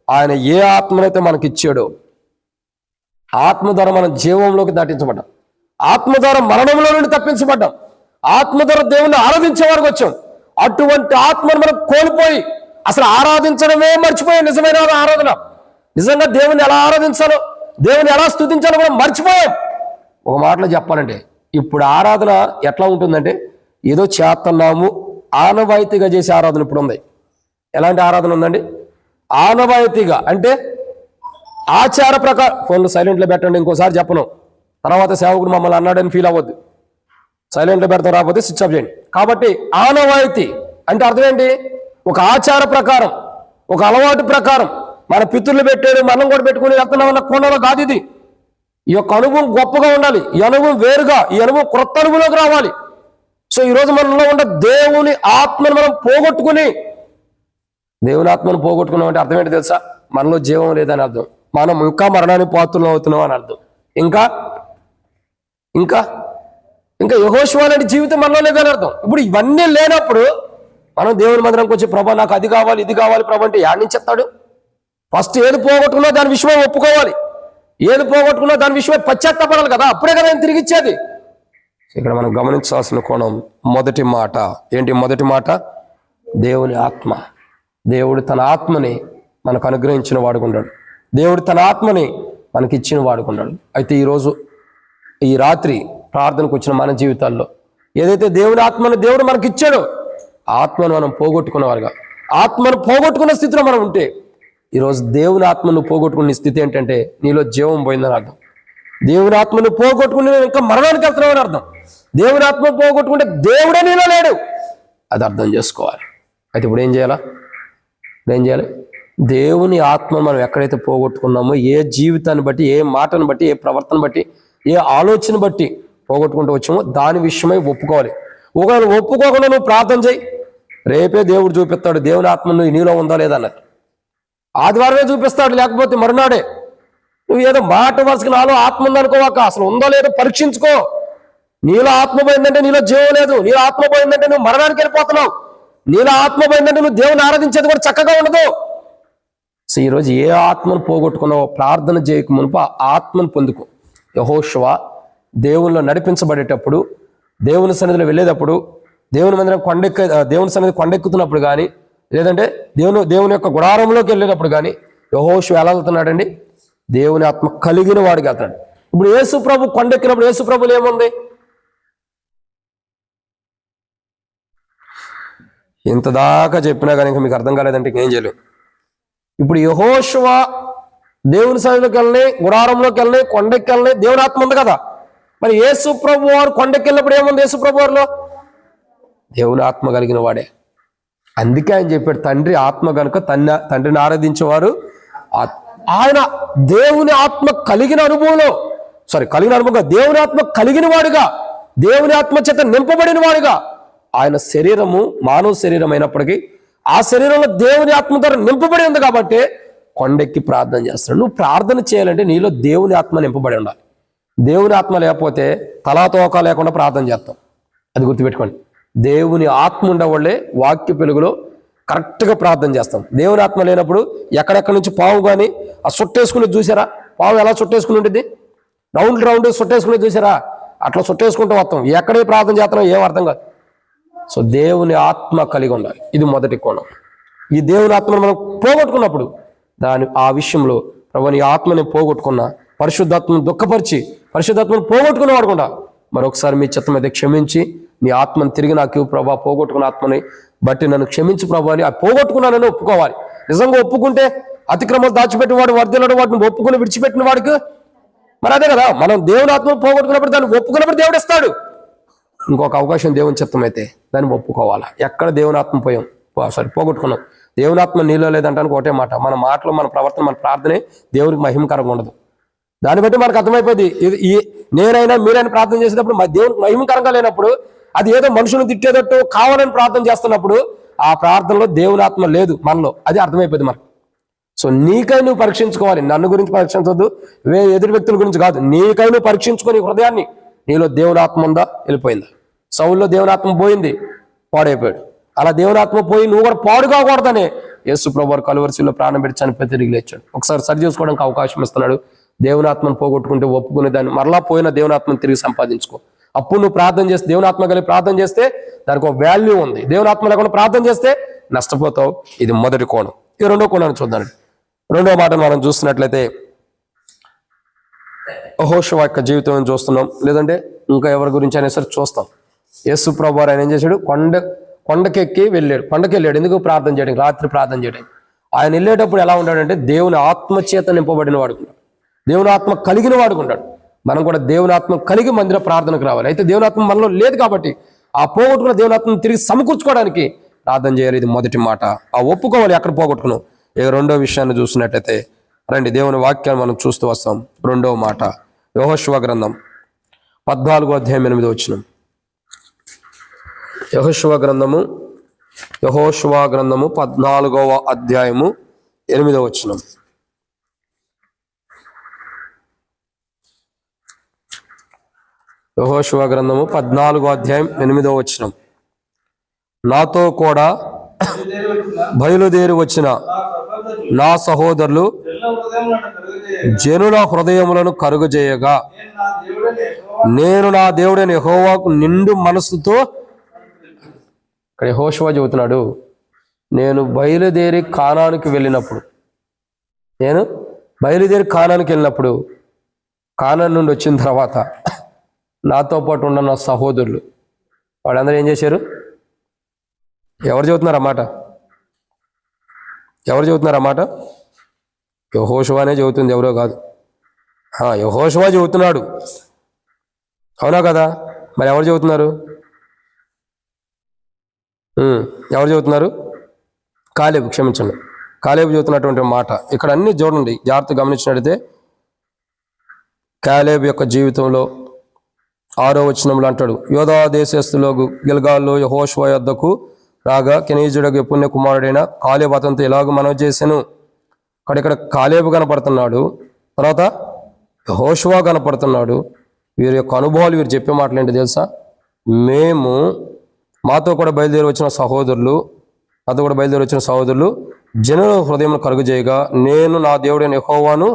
ఆయన ఏ ఆత్మనైతే మనకి ఇచ్చాడో, ఆత్మ ద్వారా మనం జీవంలోకి దాటించబడ్డాం, ఆత్మ ద్వారా మరణంలో నుండి తప్పించబడ్డాం, ఆత్మ ద్వారా దేవుణ్ణి ఆరాధించే వారికి వచ్చాం. అటువంటి ఆత్మను మనం కోల్పోయి అసలు ఆరాధించడమే మర్చిపోయాం. నిజమైన ఆరాధన, నిజంగా దేవుని ఎలా ఆరాధించాలో, దేవుని ఎలా స్తుతించాలో కూడా మర్చిపోయాం. ఒక మాటలో చెప్పాలంటే ఇప్పుడు ఆరాధన ఎట్లా ఉంటుందంటే ఏదో చేస్తున్నాము ఆనవాయితీగా చేసే ఆరాధన ఇప్పుడు ఉంది. ఎలాంటి ఆరాధన ఉందండి? ఆనవాయితీగా అంటే ఆచార ప్రకారం. ఫోన్లు సైలెంట్లో పెట్టండి, ఇంకోసారి చెప్పను, తర్వాత సేవకుడు మమ్మల్ని అన్నాడని ఫీల్ అవ్వద్దు. సైలెంట్లో పెడతాం, రాకపోతే స్విచ్ ఆఫ్ చేయండి. కాబట్టి ఆనవాయితీ అంటే అర్థం ఏంటి? ఒక ఆచార ప్రకారం, ఒక అలవాటు ప్రకారం మన పితృలు పెట్టాడు, మనం కూడా పెట్టుకుని వెళ్తున్నామన్న కోణంలో కాదు ఇది. ఈ యొక్క అనుభవం గొప్పగా ఉండాలి, ఈ అనుభవం వేరుగా, ఈ అనుభవం క్రొత్త అనుభవంలోకి రావాలి. సో ఈరోజు మనలో ఉన్న దేవుని ఆత్మను మనం పోగొట్టుకుని, దేవుని ఆత్మను పోగొట్టుకున్నాం అంటే అర్థం ఏంటి తెలుసా? మనలో జీవం లేదని అర్థం, మనం ఇంకా మరణానికి పాత్రలు అవుతున్నాం అని అర్థం. ఇంకా ఇంకా ఇంకా యెహోషువ లాంటి జీవితం మనలో లేదని అర్థం. ఇప్పుడు ఇవన్నీ లేనప్పుడు మనం దేవుని మందిరంకి వచ్చి ప్రభా నాకు అది కావాలి ఇది కావాలి ప్రభు అంటే యాడ్ నుంచి చెప్తాడు. ఫస్ట్ ఏది పోగొట్టుకున్నా దాని విషయమై ఒప్పుకోవాలి, ఏది పోగొట్టుకున్నా దాని విషయమై పశ్చాత్తాపడాలి కదా, అప్పుడే కదా ఆయన తిరిగి ఇచ్చేది. ఇక్కడ మనం గమనించాల్సిన కోణం మొదటి మాట ఏంటి? మొదటి మాట దేవుని ఆత్మ. దేవుడు తన ఆత్మని మనకు అనుగ్రహించిన వాడుకున్నాడు, దేవుడు తన ఆత్మని మనకి ఇచ్చిన వాడుకున్నాడు. అయితే ఈరోజు ఈ రాత్రి ప్రార్థనకు వచ్చిన మన జీవితాల్లో ఏదైతే దేవుని ఆత్మను దేవుడు మనకి ఇచ్చాడో ఆత్మను మనం పోగొట్టుకున్న వారుగా, ఆత్మను పోగొట్టుకున్న స్థితిలో మనం ఉంటే, ఈరోజు దేవుని ఆత్మను పోగొట్టుకునే స్థితి ఏంటంటే నీలో జీవం పోయిందని అర్థం. దేవుని ఆత్మను పోగొట్టుకుని నేను ఇంకా మరణానికి వెళ్తున్నామని అర్థం. దేవుని ఆత్మ పోగొట్టుకుంటే దేవుడే నీలో లేడు, అది అర్థం చేసుకోవాలి. అయితే ఇప్పుడు ఏం చేయాలా? ఇప్పుడు ఏం చేయాలి? దేవుని ఆత్మను మనం ఎక్కడైతే పోగొట్టుకున్నామో, ఏ జీవితాన్ని బట్టి, ఏ మాటను బట్టి, ఏ ప్రవర్తన బట్టి, ఏ ఆలోచన బట్టి పోగొట్టుకుంటూ వచ్చామో దాని విషయమై ఒప్పుకోవాలి. ఒకవేళ ఒప్పుకోకుండా నువ్వు ప్రార్థన చేయి, రేపే దేవుడు చూపిస్తాడు దేవుని ఆత్మ నీలో ఉందా లేదా అన్నది. ఆదివారమే చూపిస్తాడు, లేకపోతే మరునాడే. నువ్వు ఏదో మాట వరుసకి నాలో ఆత్మ ఉందనుకోవాక, అసలు ఉందో లేదో పరీక్షించుకో. నీలో ఆత్మ పోయిందంటే నీలో జీవం లేదు, నీలో ఆత్మ పోయిందంటే నువ్వు మరణానికి వెళ్ళిపోతున్నావు, నీలో ఆత్మ పోయిందంటే నువ్వు దేవుని ఆరాధించేది కూడా చక్కగా ఉండదు. సో ఈరోజు ఏ ఆత్మను పోగొట్టుకున్నావో ప్రార్థన చేయక మునుపు ఆ ఆత్మను పొందుకో. యెహోషువ దేవునిలో నడిపించబడేటప్పుడు, దేవుని సన్నిధిలో వెళ్ళేటప్పుడు, దేవుని మందిరం దేవుని సన్నిధి కొండెక్కుతున్నప్పుడు కానీ, లేదంటే దేవుని యొక్క గుడారంలోకి వెళ్ళేటప్పుడు కానీ యెహోషువ ఎలా వెళ్తున్నాడండి? దేవుని ఆత్మ కలిగిన వాడికి వెళ్తాడు. ఇప్పుడు యేసు ప్రభు కొండెక్కినప్పుడు యేసు ప్రభులు ఏముంది? ఇంతదాకా చెప్పినా కానీ ఇంకా మీకు అర్థం కాలేదంటే ఇంకేం చేయలేవు. ఇప్పుడు యెహోషువ దేవుని సన్నిధిలోకి వెళ్ళి, గుడారంలోకి వెళ్ళి, కొండెక్కి వెళ్ళి దేవుని ఆత్మ ఉంది కదా. మరి యేసు ప్రభు వారు కొండెక్కి వెళ్ళినప్పుడు ఏముంది? యేసు ప్రభు వారిలో దేవుని ఆత్మ కలిగిన వాడే. అందుకే ఆయన చెప్పాడు, తండ్రి ఆత్మ కనుక తండ్రిని ఆరాధించేవారు ఆయన దేవుని ఆత్మ కలిగిన అనుభవంలో దేవుని ఆత్మ కలిగిన వాడుగా, దేవుని ఆత్మ చేత నింపబడిన వాడుగా, ఆయన శరీరము మానవ శరీరం అయినప్పటికీ ఆ శరీరంలో దేవుని ఆత్మ ద్వారా నింపబడి ఉంది కాబట్టి కొండెక్కి ప్రార్థన చేస్తాడు. నువ్వు ప్రార్థన చేయాలంటే నీలో దేవుని ఆత్మ నింపబడి ఉండాలి. దేవుని ఆత్మ లేకపోతే తలాతోక లేకుండా ప్రార్థన చేస్తాం, అది గుర్తుపెట్టుకోండి. దేవుని ఆత్మ ఉండవాళ్ళే వాక్య పెలుగులో కరెక్ట్గా ప్రార్థన చేస్తాం. దేవుని ఆత్మ లేనప్పుడు ఎక్కడెక్కడి నుంచి పావు కానీ ఆ చుట్టేసుకుని చూసారా? పావు ఎలా చుట్టేసుకుని ఉంటుంది? రౌండ్ చుట్టేసుకుని చూసారా? అట్లా చుట్టేసుకుంటూ వస్తాం, ఎక్కడే ప్రార్థన చేస్తున్నాం ఏం అర్థం కాదు. సో దేవుని ఆత్మ కలిగి ఉండాలి, ఇది మొదటి కోణం. ఈ దేవుని ఆత్మను మనం పోగొట్టుకున్నప్పుడు ఆ విషయంలో ప్రభు నీ ఆత్మని పోగొట్టుకున్నా, పరిశుద్ధాత్మను దుఃఖపరిచి పరిశుద్ధాత్మను పోగొట్టుకుని వాడుకుంటా మరొకసారి మీ చిత్తం అయితే క్షమించి నీ ఆత్మను తిరిగి నాకు ప్రభా, పోగొట్టుకున్న ఆత్మని బట్టి నన్ను క్షమించి ప్రభు అని ఆ పోగొట్టుకున్నానని ఒప్పుకోవాలి. నిజంగా ఒప్పుకుంటే అతిక్రమం దాచిపెట్టిన వాడు వర్ధిల్లడు, వాటిని ఒప్పుకుని విడిచిపెట్టిన వాడికి మరి అదే కదా, మనం దేవుని ఆత్మను పోగొట్టుకున్నప్పుడు దాన్ని ఒప్పుకున్నప్పుడు దేవుడు ఇస్తాడు ఇంకొక అవకాశం. దేవుని చిత్తం అయితే దాన్ని ఒప్పుకోవాలా. ఎక్కడ దేవుని ఆత్మ పోగొట్టుకున్నాం, దేవుని ఆత్మ నీలో లేదంటానికి ఒకటే మాట. మన మాటలు, మన ప్రవర్తన, మన ప్రార్థనే దేవునికి మహిమకరంగా ఉండదు. దాన్ని బట్టి మనకు అర్థమైపోయింది. నేనైనా మీరైనా ప్రార్థన చేసేటప్పుడు దేవునికి మహిమకరంగా లేనప్పుడు, అది ఏదో మనుషులను తిట్టేటట్టు కావాలని ప్రార్థన చేస్తున్నప్పుడు ఆ ప్రార్థనలో దేవుని ఆత్మ లేదు మనలో, అది అర్థమైపోయింది మనకు. సో నీకై నువ్వు పరీక్షించుకోవాలి. నన్ను గురించి పరీక్షించవద్దు, ఎదుటి వ్యక్తుల గురించి కాదు. నీకై నువ్వు పరీక్షించుకొని హృదయాన్ని, నీలో దేవుని ఆత్మ ఉందా, వెళ్ళిపోయిందా? సౌల్లో దేవుని ఆత్మ పోయింది, పాడైపోయాడు. అలా దేవుని ఆత్మ పోయి నువ్వు కూడా పాడు కాకూడదని యేసు ప్రభువు కలువరిశిలో ప్రాణం పెట్టి చనిపోయి తిరిగి లేచాడు. ఒకసారి సరి చేసుకోవడానికి అవకాశం ఇస్తున్నాడు. దేవుని ఆత్మను పోగొట్టుకుంటే ఒప్పుకునే దాన్ని మరలా పోయిన దేవుని ఆత్మను తిరిగి సంపాదించుకో. అప్పుడు నువ్వు ప్రార్థన చేస్తే, దేవుని ఆత్మ కలిగి ప్రార్థన చేస్తే దానికి ఒక వాల్యూ ఉంది. దేవుని ఆత్మ లేకుండా ప్రార్థన చేస్తే నష్టపోతావు. ఇది మొదటి కోణం. ఈ రెండో కోణాన్ని చూద్దాం. రెండో మాట మనం చూస్తున్నట్లయితే యెహోషువ యొక్క జీవితం చూస్తున్నాం, లేదంటే ఇంకా ఎవరి గురించి అయినా సరే చూస్తాం. యేసు ప్రభువు ఆయన ఏం చేశాడు? కొండకెక్కి వెళ్ళాడు. కొండకి వెళ్ళాడు ఎందుకు? ప్రార్థన చేయడానికి, రాత్రి ప్రార్థన చేయడానికి. ఆయన వెళ్ళేటప్పుడు ఎలా ఉంటాడంటే దేవుని ఆత్మచేత నింపబడిన వాడుకుంటాడు, దేవుని ఆత్మ కలిగిన వాడుకుంటాడు. మనం కూడా దేవుని ఆత్మ కలిగి మందిర ప్రార్థనకు రావాలి. అయితే దేవుని ఆత్మ మనలో లేదు కాబట్టి ఆ పోగొట్టుకున్న దేవుని ఆత్మను తిరిగి సమకూర్చుకోవడానికి ప్రార్థన చేయాలి. ఇది మొదటి మాట. ఆ ఒప్పుకోవాలి ఎక్కడ పోగొట్టుకున్నాం. ఇక రెండో విషయాన్ని చూసినట్టయితే రండి, దేవుని వాక్యాన్ని మనం చూస్తూ వస్తాం. రెండవ మాట యెహోషువ గ్రంథం 14వ అధ్యాయం 8వ వచనం. యెహోషువ గ్రంథము 14వ అధ్యాయము 8వ వచనం. యెహోషువ గ్రంథము 14వ అధ్యాయం 8వ వచనం. నాతో కూడా బయలుదేరి వచ్చిన నా సహోదరులు జనుల హృదయములను కరుగజేయగా నేను నా దేవుడైన యెహోవాకు నిండు మనస్సుతో, ఇక్కడ యెహోషువ చెబుతున్నాడు, నేను బయలుదేరి కానానికి వెళ్ళినప్పుడు, కానాన్ నుండి వచ్చిన తర్వాత నాతో పాటు ఉన్న నా సహోదరులు వాళ్ళందరూ ఏం చేశారు? ఎవరు చెబుతున్నారన్నమాట? యెహోషువనే చెబుతుంది, ఎవరో కాదు. యెహోషువ చెబుతున్నాడు, అవునా కదా? మరి ఎవరు చెబుతున్నారు? కాలేబు, క్షమించండి, కాలేబు చెబుతున్నటువంటి మాట. ఇక్కడ అన్ని చూడండి, జాగ్రత్తగా గమనించినట్లయితే కాలేబు యొక్క జీవితంలో 6వ వచనంలో అంటాడు, యోధా దేశస్థులో గిల్గాల్లో యెహోషువ యొద్దకు రాగా కెనీజుడకు యెఫున్నె కుమారుడైన కాలేబు అతనితో ఇలాగ మనవి చేశాను. ఇక్కడ కాలేబు కనపడుతున్నాడు, తర్వాత యెహోషువ కనపడుతున్నాడు. వీరి యొక్క అనుభవాలు, వీరు చెప్పే మాటలు ఏంటి తెలుసా? మాతో కూడా బయలుదేరి వచ్చిన సహోదరులు జనుల హృదయం కలుగజేయగా నేను నా దేవుడైన యెహోవాను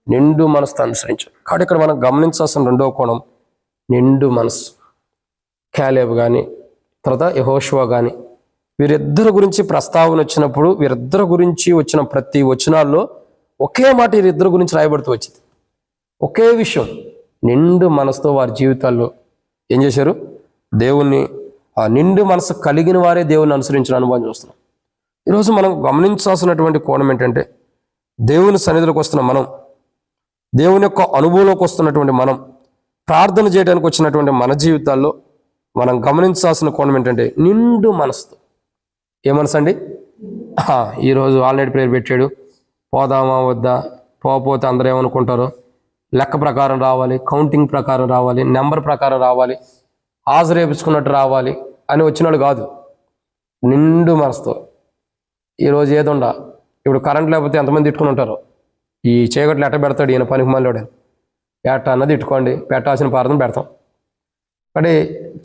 నిండు మనసుతో అనుసరించాను. కాబట్టి ఇక్కడ మనం గమనించాల్సిన రెండవ కోణం నిండు మనసు. కాలేబు కానీ తర్వాత యెహోషువ కానీ వీరిద్దరి గురించి ప్రస్తావన వచ్చినప్పుడు, వీరిద్దరి గురించి వచ్చిన ప్రతి వచనాల్లో ఒకే మాట వీరిద్దరి గురించి రాయబడుతూ వచ్చింది. ఒకే విషయం, నిండు మనసుతో వారి జీవితాల్లో ఏం చేశారు? దేవుణ్ణి, ఆ నిండు మనసు కలిగిన వారే దేవుని అనుసరించిన అనుభవం చూస్తున్నాం. ఈరోజు మనం గమనించాల్సినటువంటి కోణం ఏంటంటే, దేవుని సన్నిధిలోకి వస్తున్న మనం, దేవుని యొక్క అనుభవంలోకి వస్తున్నటువంటి మనం, ప్రార్థన చేయడానికి వచ్చినటువంటి మన జీవితాల్లో మనం గమనించాల్సిన కోణం ఏంటంటే నిండు మనసుతో. ఏ మనసు అండి? ఈరోజు ఆల్రెడీ ప్రేయర్ పెట్టాడు, పోదామా వద్దా, పోతే అందరూ ఏమనుకుంటారో, లెక్క ప్రకారం రావాలి, కౌంటింగ్ ప్రకారం రావాలి, నెంబర్ ప్రకారం రావాలి, హాజరు వేయించుకున్నట్టు రావాలి అని వచ్చినాడు కాదు. నిండు మనసుతో ఈరోజు ఏదుండా, ఇప్పుడు కరెంట్ లేకపోతే ఎంతమంది తిట్టుకుని ఉంటారు, ఈ చీకట్లు ఎట్ట పెడతాడు ఈయన పనికి మళ్ళీ ఎట్ట అన్నది తిట్టుకోండి, పెట్టాల్సిన ప్రార్థన పెడతాం. కానీ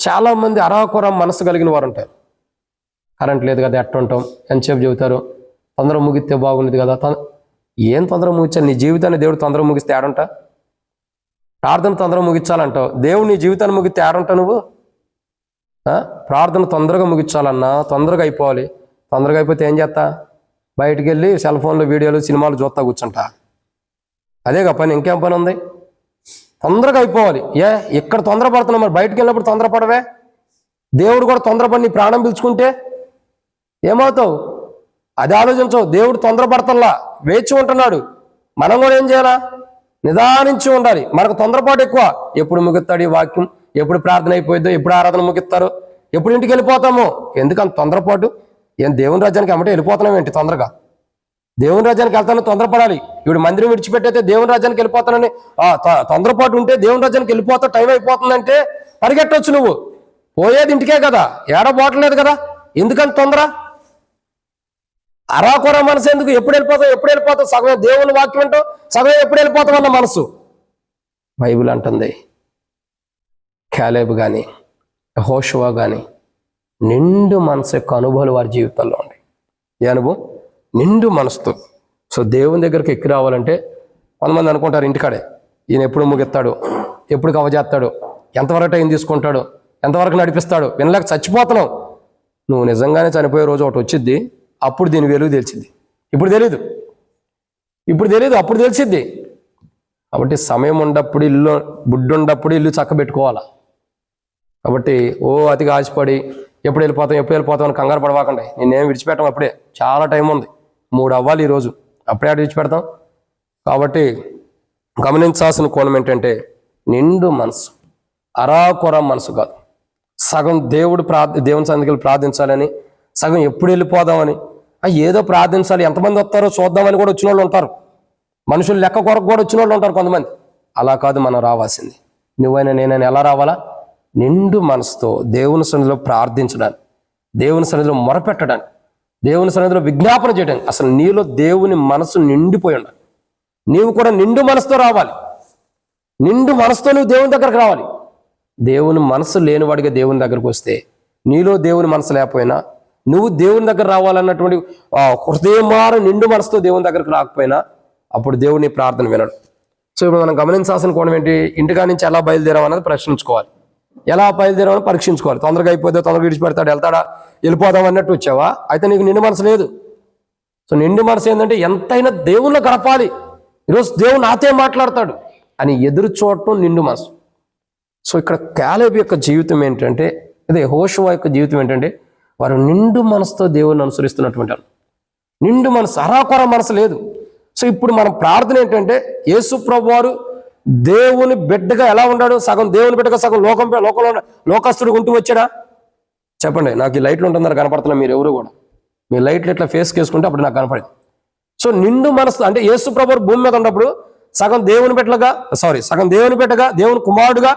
చాలామంది అరాకొర మనసు కలిగిన వారు ఉంటారు. కరెంట్ లేదు కదా ఎట్ట ఉంటాం, ఎంతసేపు చెబుతారు, తొందర ముగిస్తే బాగుండేది కదా. ఏం తొందర ముగించాలి? నీ జీవితాన్ని దేవుడు తొందర ముగిస్తే ఆడుంటా? ప్రార్థన తొందర ముగించాలంటావు, దేవుడు నీ జీవితాన్ని ముగిస్తే ఆడుంటా? నువ్వు ప్రార్థన తొందరగా ముగించాలన్నా, తొందరగా అయిపోవాలి, తొందరగా అయిపోతే ఏం చేస్తా? బయటికి వెళ్ళి సెల్ ఫోన్లో వీడియోలు సినిమాలు చూస్తా కూర్చుంటా. అదేగా పని, ఇంకేం పని ఉంది? తొందరగా అయిపోవాలి. ఇక్కడ తొందరపడుతున్నావు, మరి బయటికి వెళ్ళినప్పుడు తొందరపడవే? దేవుడు కూడా తొందరపడి నీ ప్రాణం పిలుచుకుంటే ఏమవుతావు? అది ఆలోచించవు. దేవుడు తొందరపడతల్లా, వేచి ఉంటున్నాడు. మనం కూడా ఏం చేయాలా? నిదానించి ఉండాలి. మనకు తొందరపాటు ఎక్కువ. ఎప్పుడు ముగిస్తాడు ఈ వాక్యం, ఎప్పుడు ప్రార్థన అయిపోయిద్దో, ఎప్పుడు ఆరాధన ముగిస్తారు, ఎప్పుడు ఇంటికి వెళ్ళిపోతామో. ఎందుకంత తొందరపాటు? ఏం దేవుని రాజ్యానికి అమ్మటే వెళ్ళిపోతున్నాం ఏంటి తొందరగా? దేవుని రాజ్యానికి వెళ్తాను తొందరపడాలి. ఇప్పుడు మందిరం విడిచిపెట్టయితే దేవుని రాజ్యానికి వెళ్ళిపోతానని తొందరపాటు ఉంటే దేవుని రాజ్యానికి వెళ్ళిపోతా, టైం అయిపోతుందంటే పరిగెట్టవచ్చు. నువ్వు పోయేది ఇంటికే కదా, ఏడబోటలేదు కదా, ఎందుకని తొందర? అరాకొర మనసు ఎందుకు? ఎప్పుడు వెళ్ళిపోతావు? సగమే దేవుని వాక్యం అంటూ సగమే ఎప్పుడు వెళ్ళిపోతావు అన్న మనసు. బైబిల్ అంటుంది, క్యాలేబ్ కానీ యెహోషువ కానీ నిండు మనసు యొక్క అనుభవాలు వారి జీవితాల్లో ఉన్నాయి. ఏ అనుభవం? నిండు మనసుతో. సో దేవుని దగ్గరికి ఎక్కి రావాలంటే కొంతమంది అనుకుంటారు ఇంటికాడే, ఈయన ఎప్పుడు ముగిస్తాడు, ఎప్పుడు కవ చేస్తాడు, ఎంతవరకు టైం తీసుకుంటాడు, ఎంతవరకు నడిపిస్తాడు, వినలేక చచ్చిపోతున్నావు. నువ్వు నిజంగానే చనిపోయే రోజు ఒకటి వచ్చిద్ది, అప్పుడు దీని వెలుగు తెలిసింది. ఇప్పుడు తెలియదు, అప్పుడు తెలిసిద్ది. కాబట్టి సమయం ఉన్నప్పుడు ఇల్లు, బుడ్డు ఉన్నప్పుడు ఇల్లు చక్కబెట్టుకోవాలా. కాబట్టి అతిగా ఆశపడి ఎప్పుడు వెళ్ళిపోతాం అని కంగారు పడవాకండి. నేనేం విడిచిపెట్టాం, అప్పుడే చాలా టైం ఉంది. 3 అవ్వాలి ఈరోజు, అప్పుడే అటు విడిచిపెడతాం. కాబట్టి గమనించాల్సిన కోణం ఏంటంటే నిండు మనసు, అరాకొర మనసు కాదు. సగం దేవుని సన్నిధికి ప్రార్థించాలని, సగం ఎప్పుడు వెళ్ళిపోదామని, ఏదో ప్రార్థించాలి, ఎంతమంది వస్తారో చూద్దామని కూడా వచ్చిన వాళ్ళు ఉంటారు. మనుషులు లెక్క కొరకు కూడా వచ్చిన వాళ్ళు ఉంటారు కొంతమంది. అలా కాదు మనం రావాల్సింది. నువ్వైనా నేనైనా ఎలా రావాలా? నిండు మనసుతో దేవుని సన్నిధిలో ప్రార్థించడానికి, దేవుని సన్నిధిలో మొరపెట్టడానికి, దేవుని సన్నిధిలో విజ్ఞాపన చేయడానికి. అసలు నీలో దేవుని మనసు నిండిపోయి ఉండాలి. నీవు కూడా నిండు మనసుతో రావాలి. నిండు మనసుతో నువ్వు దేవుని దగ్గరకు రావాలి. దేవుని మనసు లేనివాడిగా దేవుని దగ్గరకు వస్తే, నీలో దేవుని మనసు లేకపోయినా, నువ్వు దేవుని దగ్గర రావాలన్నటువంటి హృదయమార నిండు మనసుతో దేవుని దగ్గరకు రాకపోయినా, అప్పుడు దేవుని ప్రార్థన వినడు. సో ఇప్పుడు మనం గమనించాల్సిన కోణం ఏంటి? ఇంటికా నుంచి ఎలా బయలుదేరామన్నది ప్రశ్నించుకోవాలి. ఎలా బయలుదేరామని పరీక్షించుకోవాలి. తొందరగా అయిపోతే తొందరగా విడిచిపెడతాడు, వెళ్తాడా, వెళ్ళిపోదాం అన్నట్టు వచ్చావా? అయితే నీకు నిండు మనసు లేదు. సో నిండు మనసు ఏంటంటే ఎంతైనా దేవుళ్ళు గడపాలి, ఈరోజు దేవుడు నాతో మాట్లాడతాడు అని ఎదురు చూడటం నిండు మనసు. సో ఇక్కడ క్యాలేబ్ యొక్క జీవితం ఏంటంటే, అదే యెహోషువ యొక్క జీవితం ఏంటంటే, వారు నిండు మనసుతో దేవుని అనుసరిస్తున్నటువంటి వాళ్ళు. నిండు మనసు, అరాకొర మనసు లేదు. సో ఇప్పుడు మనం ప్రార్థన ఏంటంటే, యేసు ప్రభువు వారు దేవుని బిడ్డగా ఎలా ఉన్నాడు? సగం దేవుని బిడ్డగా, సగం లోకంలో లోకస్తుడు ఉంటూ వచ్చాడా? చెప్పండి. నాకు ఈ లైట్లు ఉంటుందని కనపడుతున్నా, మీరు ఎవరు కూడా మీ లైట్లు ఇట్లా ఫేస్ చేసుకుంటే అప్పుడు నాకు కనపడింది. సో నిండు మనసు అంటే యేసు ప్రభువు భూమి మీద ఉన్నప్పుడు సగం దేవుని బిడ్డగా, దేవుని కుమారుడుగా,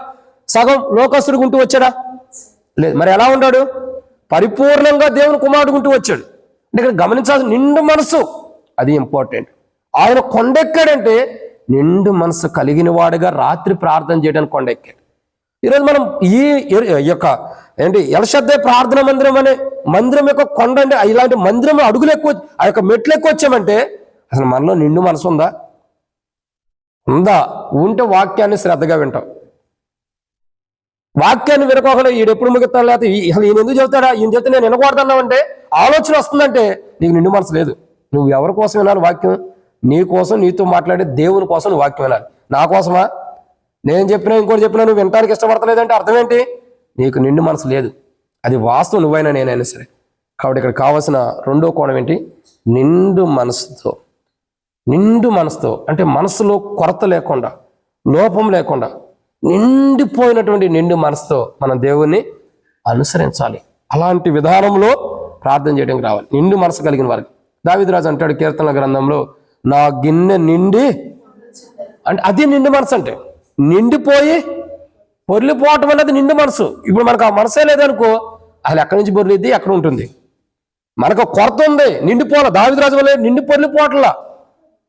సగం లోకస్తుడు ఉంటూ వచ్చాడా? లేదు. మరి ఎలా ఉన్నాడు? పరిపూర్ణంగా దేవుని కుమారుడు ఉంటూ వచ్చాడు. అంటే ఇక్కడ గమనించాల్సిన నిండు మనసు, అది ఇంపార్టెంట్. ఆయన కొండెక్కాడంటే నిండు మనసు కలిగిన వాడుగా రాత్రి ప్రార్థన చేయడానికి కొండెక్కాడు. ఈరోజు మనం ఈ యొక్క ఎల్షద్దాయి ప్రార్థన మందిరం అనే మందిరం యొక్క కొండ అంటే, ఇలాంటి మందిరం అడుగులు ఎక్కువ, ఆ యొక్క మెట్లు ఎక్కువ వచ్చామంటే అసలు మనలో నిండు మనసు ఉందా? ఉంటే వాక్యాన్ని శ్రద్ధగా వింటాం. వాక్యాన్ని వినకోకుండా ఈడెప్పుడు ముగిస్తాడు, లేకపోతే అసలు ఈయన ఎందుకు చెబుతాడా, ఈయన చెప్తే నేను వినకూడదన్నావు అంటే ఆలోచన వస్తుందంటే నీకు నిండు మనసు లేదు. నువ్వు ఎవరి కోసం వినాలి వాక్యం? నీ కోసం, నీతో మాట్లాడే దేవుని కోసం నువ్వు వాక్యం వినాలి. నా కోసమా? నేను చెప్పినా ఇంకోటి చెప్పినా నువ్వు వినడానికి ఇష్టపడతలేదంటే అర్థం ఏంటి? నీకు నిండు మనసు లేదు. అది వాస్తవం, నువ్వైనా నేనైనా సరే. కాబట్టి ఇక్కడ కావాల్సిన రెండో కోణం ఏంటి? నిండు మనసుతో. నిండు మనసుతో అంటే మనసులో కొరత లేకుండా, లోపం లేకుండా నిండిపోయినటువంటి నిండు మనసుతో మనం దేవుణ్ణి అనుసరించాలి. అలాంటి విధానంలో ప్రార్థన చేయడానికి రావాలి నిండు మనసు కలిగిన వారికి. దావీదు రాజు అంటాడు కీర్తనల గ్రంథంలో, నా గిన్నె నిండి, అంటే అది నిండు మనసు. అంటే నిండిపోయి పొర్లిపోవటం అనేది నిండు మనసు. ఇప్పుడు మనకు ఆ మనసే లేదనుకో, అసలు ఎక్కడి నుంచి పొర్లిద్ది, ఎక్కడ ఉంటుంది? మనకు కొరత ఉంది, నిండిపోవాలి. దావీదు రాజు వల్ల నిండి పొర్లిపోవట్లా.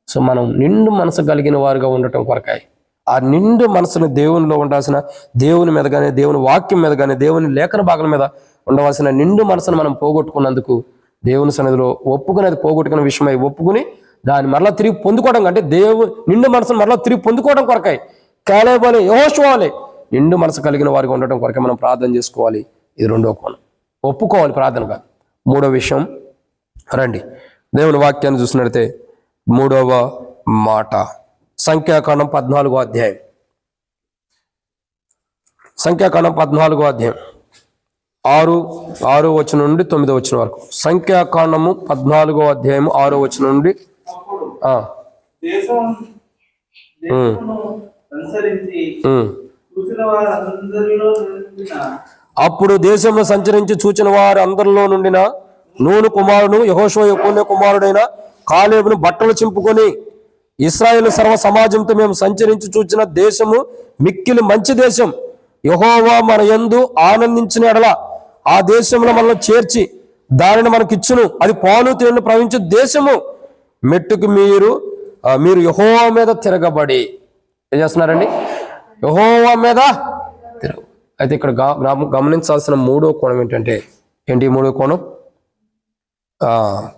సో మనం నిండు మనసు కలిగిన వారుగా ఉండటం కొరకాయి. ఆ నిండు మనసును దేవునిలో ఉండాల్సిన, దేవుని మీద కానీ, దేవుని వాక్యం మీద కానీ, దేవుని లేఖన భాగం మీద ఉండవలసిన నిండు మనసును మనం పోగొట్టుకున్నందుకు దేవుని సన్నిధిలో ఒప్పుకునేది పోగొట్టుకున్న విషయమై ఒప్పుకుని దాన్ని మరలా తిరిగి పొందుకోవడం, అంటే నిండు మనసును మరలా తిరిగి పొందుకోవడం కొరకాయి. క్యాలేబ్ వలె, యెహోషువ వలె నిండు మనసు కలిగిన వారికి ఉండటం కొరకే మనం ప్రార్థన చేసుకోవాలి. ఇది రెండో కోణం. ఒప్పుకోవాలి ప్రార్థన కాదు. మూడో విషయం, రండి దేవుని వాక్యాన్ని చూసినట్లయితే 3వ మాట సంఖ్యాకాండం 14వ అధ్యాయం. సంఖ్యాకాండం 14వ అధ్యాయం 6వ వచనం నుండి 9వ వచనం వరకు. సంఖ్యాకాండము 14వ అధ్యాయం 6వ వచనం నుండి అప్పుడు దేశమును సంచరించి చూసిన వారందరిలో నిండిన అప్పుడు దేశంలో సంచరించి చూచిన వారు అందరిలో నుండిన నూను కుమారుడు యెహోషువ యెఫున్నె కుమారుడైన కాలేబును బట్టలు చింపుకొని, ఇశ్రాయేలు సర్వ సమాజంతో మేము సంచరించి చూచిన దేశము మిక్కిలి మంచి దేశం, యెహోవా మన యందు ఆనందించిన ఎడల ఆ దేశంలో మనల్ని చేర్చి దానిని మనకిచ్చును, అది పాలు తేనెలు ప్రవహించు దేశము. మెట్టుకు మీరు యెహోవా మీద తిరగబడి ఏం చేస్తున్నారండి? యెహోవా మీద తిరగ. అయితే ఇక్కడ గమనించాల్సిన 3వ కోణం ఏంటంటే, ఏంటి 3వ కోణం?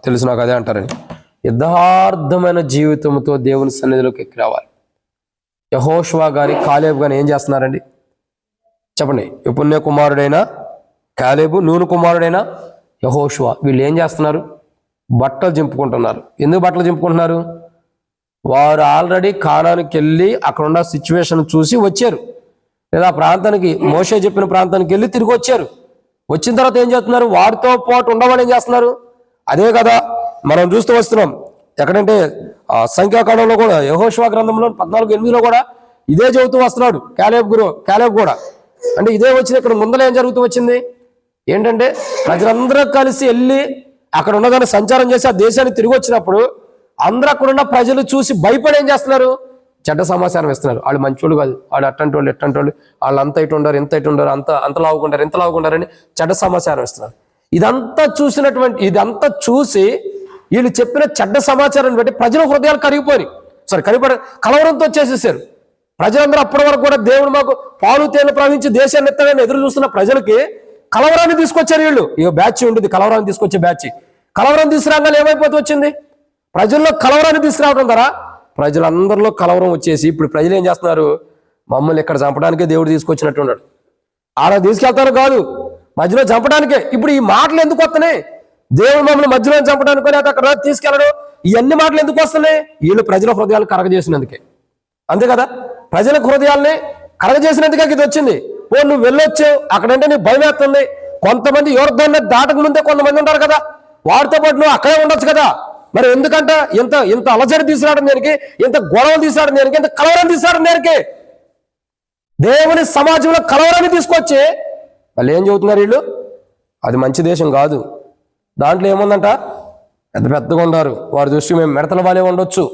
తెలుసు నాకు, అదే అంటారండి, యథార్థమైన జీవితంతో దేవుని సన్నిధిలోకి ఎక్కి రావాలి. యెహోషువ గారి కాలేబు గాని ఏం చేస్తున్నారండి చెప్పండి? యెఫున్నె కుమారుడైన కాలేబు, నూను కుమారుడైన యెహోషువ, వీళ్ళు ఏం చేస్తున్నారు? బట్టలు చింపుకుంటున్నారు. ఎందుకు బట్టలు చింపుకుంటున్నారు? వారు ఆల్రెడీ కానానికి వెళ్ళి అక్కడ ఉన్న సిచ్యువేషన్ చూసి వచ్చారు, లేదా ఆ ప్రాంతానికి మోషే చెప్పిన ప్రాంతానికి వెళ్ళి తిరిగి వచ్చారు. వచ్చిన తర్వాత ఏం చేస్తున్నారు? వారితో పాటు ఉండమని ఏం చేస్తున్నారు? అదే కదా మనం చూస్తూ వస్తున్నాం. ఎక్కడంటే సంఖ్యాకాండంలో కూడా, యెహోషువ గ్రంథంలో 14:8లో కూడా ఇదే చెబుతూ వస్తున్నాడు కాలేబు కూడా. అంటే ఇదే వచ్చింది. ఇక్కడ ముందర ఏం జరుగుతూ వచ్చింది ఏంటంటే, ప్రజలందరూ కలిసి వెళ్ళి అక్కడ ఉన్నదాన్ని సంచారం చేసి ఆ దేశాన్ని తిరిగి వచ్చినప్పుడు అందరూ అక్కడున్న ప్రజలు చూసి భయపడి ఏం చేస్తున్నారు? చెడ్డ సమాచారం ఇస్తున్నారు. వాళ్ళు మంచోళ్ళు కాదు, వాళ్ళు అట్టంటి వాళ్ళు ఎట్టంటి వాళ్ళు, వాళ్ళు అంత ఇటు ఉండరు, ఇంత ఇటు ఉండరు, అంత లావుకుంటారు, ఇంత లావుకుంటారని చెడ్డ సమాచారం ఇస్తున్నారు. ఇదంతా చూసి వీళ్ళు చెప్పిన చెడ్డ సమాచారాన్ని బట్టి ప్రజల హృదయాలు కలవరంతో వచ్చేసేసారు. ప్రజలందరూ అప్పటి వరకు కూడా దేవుడు మాకు పాలు తేనెలు ప్రవహించి దేశాన్ని ఎత్తగానే ఎదురు చూస్తున్న ప్రజలకి కలవరాన్ని తీసుకొచ్చారు వీళ్ళు. ఈ బ్యాచ్ ఉండేది కలవరాన్ని తీసుకొచ్చే బ్యాచ్. కలవరం తీసుకురాగానే ఏమైపోతూ వచ్చింది? ప్రజల్లో కలవరాన్ని తీసుకురావడం ద్వారా ప్రజలందరిలో కలవరం వచ్చేసి ఇప్పుడు ప్రజలు ఏం చేస్తున్నారు? మమ్మల్ని ఇక్కడ చంపడానికే దేవుడు తీసుకొచ్చినట్టు ఉన్నాడు, ఆడ తీసుకెళ్తారు కాదు, మధ్యలో చంపడానికే. ఇప్పుడు ఈ మాటలు ఎందుకు వస్తున్నాయి? దేవుడు మమ్మల్ని మధ్యలో చంపడానికి లేదా అక్కడ తీసుకెళ్ళడం, ఇవన్నీ మాటలు ఎందుకు వస్తున్నాయి? వీళ్ళు ప్రజల హృదయాలు కరగజేసినందుకే. అంతే కదా, ప్రజల హృదయాల్ని కరగజేసినందుకే ఇది వచ్చింది. నువ్వు వెళ్ళొచ్చావు అక్కడంటే నీకు భయం వేస్తుంది. కొంతమంది యోర్దాన్ని దాటక ముందే కొంతమంది ఉంటారు కదా, వారితో పాటు నువ్వు అక్కడే ఉండొచ్చు కదా. మరి ఎందుకంట ఇంత అలజడి తీసుకురావడం దేనికి? ఇంత గొడవలు తీసుకురావడం దేనికి? ఇంత కలవరం తీసుకురావడం దేనికి? దేవుని సమాజంలో కలవరాన్ని తీసుకొచ్చి వాళ్ళు ఏం చెబుతున్నారు వీళ్ళు? అది మంచి దేశం కాదు, దాంట్లో ఏముందంట? పెద్దగా ఉన్నారు, వారి దృష్టి మేము మిడతల వాళ్ళే ఉండొచ్చు,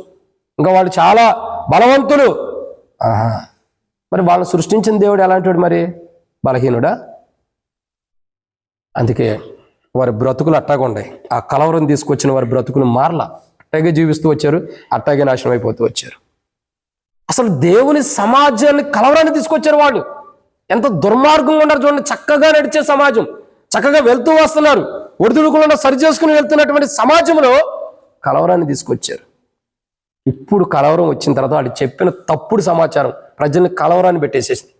ఇంకా వాళ్ళు చాలా బలవంతులు. మరి వాళ్ళని సృష్టించిన దేవుడు ఎలాంటి వాడు? మరి బలహీనుడా? అందుకే వారి బ్రతుకులు అట్టాగా ఉన్నాయి. ఆ కలవరం తీసుకొచ్చిన వారి బ్రతుకులు మారలా, అట్టాగే జీవిస్తూ వచ్చారు, అట్టాగే నాశనం అయిపోతూ వచ్చారు. అసలు దేవుని సమాజాన్ని కలవరాన్ని తీసుకొచ్చారు వాళ్ళు. ఎంత దుర్మార్గంగా ఉన్నారు చూడండి. చక్కగా నడిచే సమాజం, చక్కగా వెళ్తూ వస్తున్నారు, ఒడిదుడుకులను సరి చేసుకుని వెళ్తున్నటువంటి సమాజంలో కలవరాన్ని తీసుకొచ్చారు. ఇప్పుడు కలవరం వచ్చిన తర్వాత వాళ్ళు చెప్పిన తప్పుడు సమాచారం ప్రజల్ని కలవరాన్ని పెట్టేసేసింది.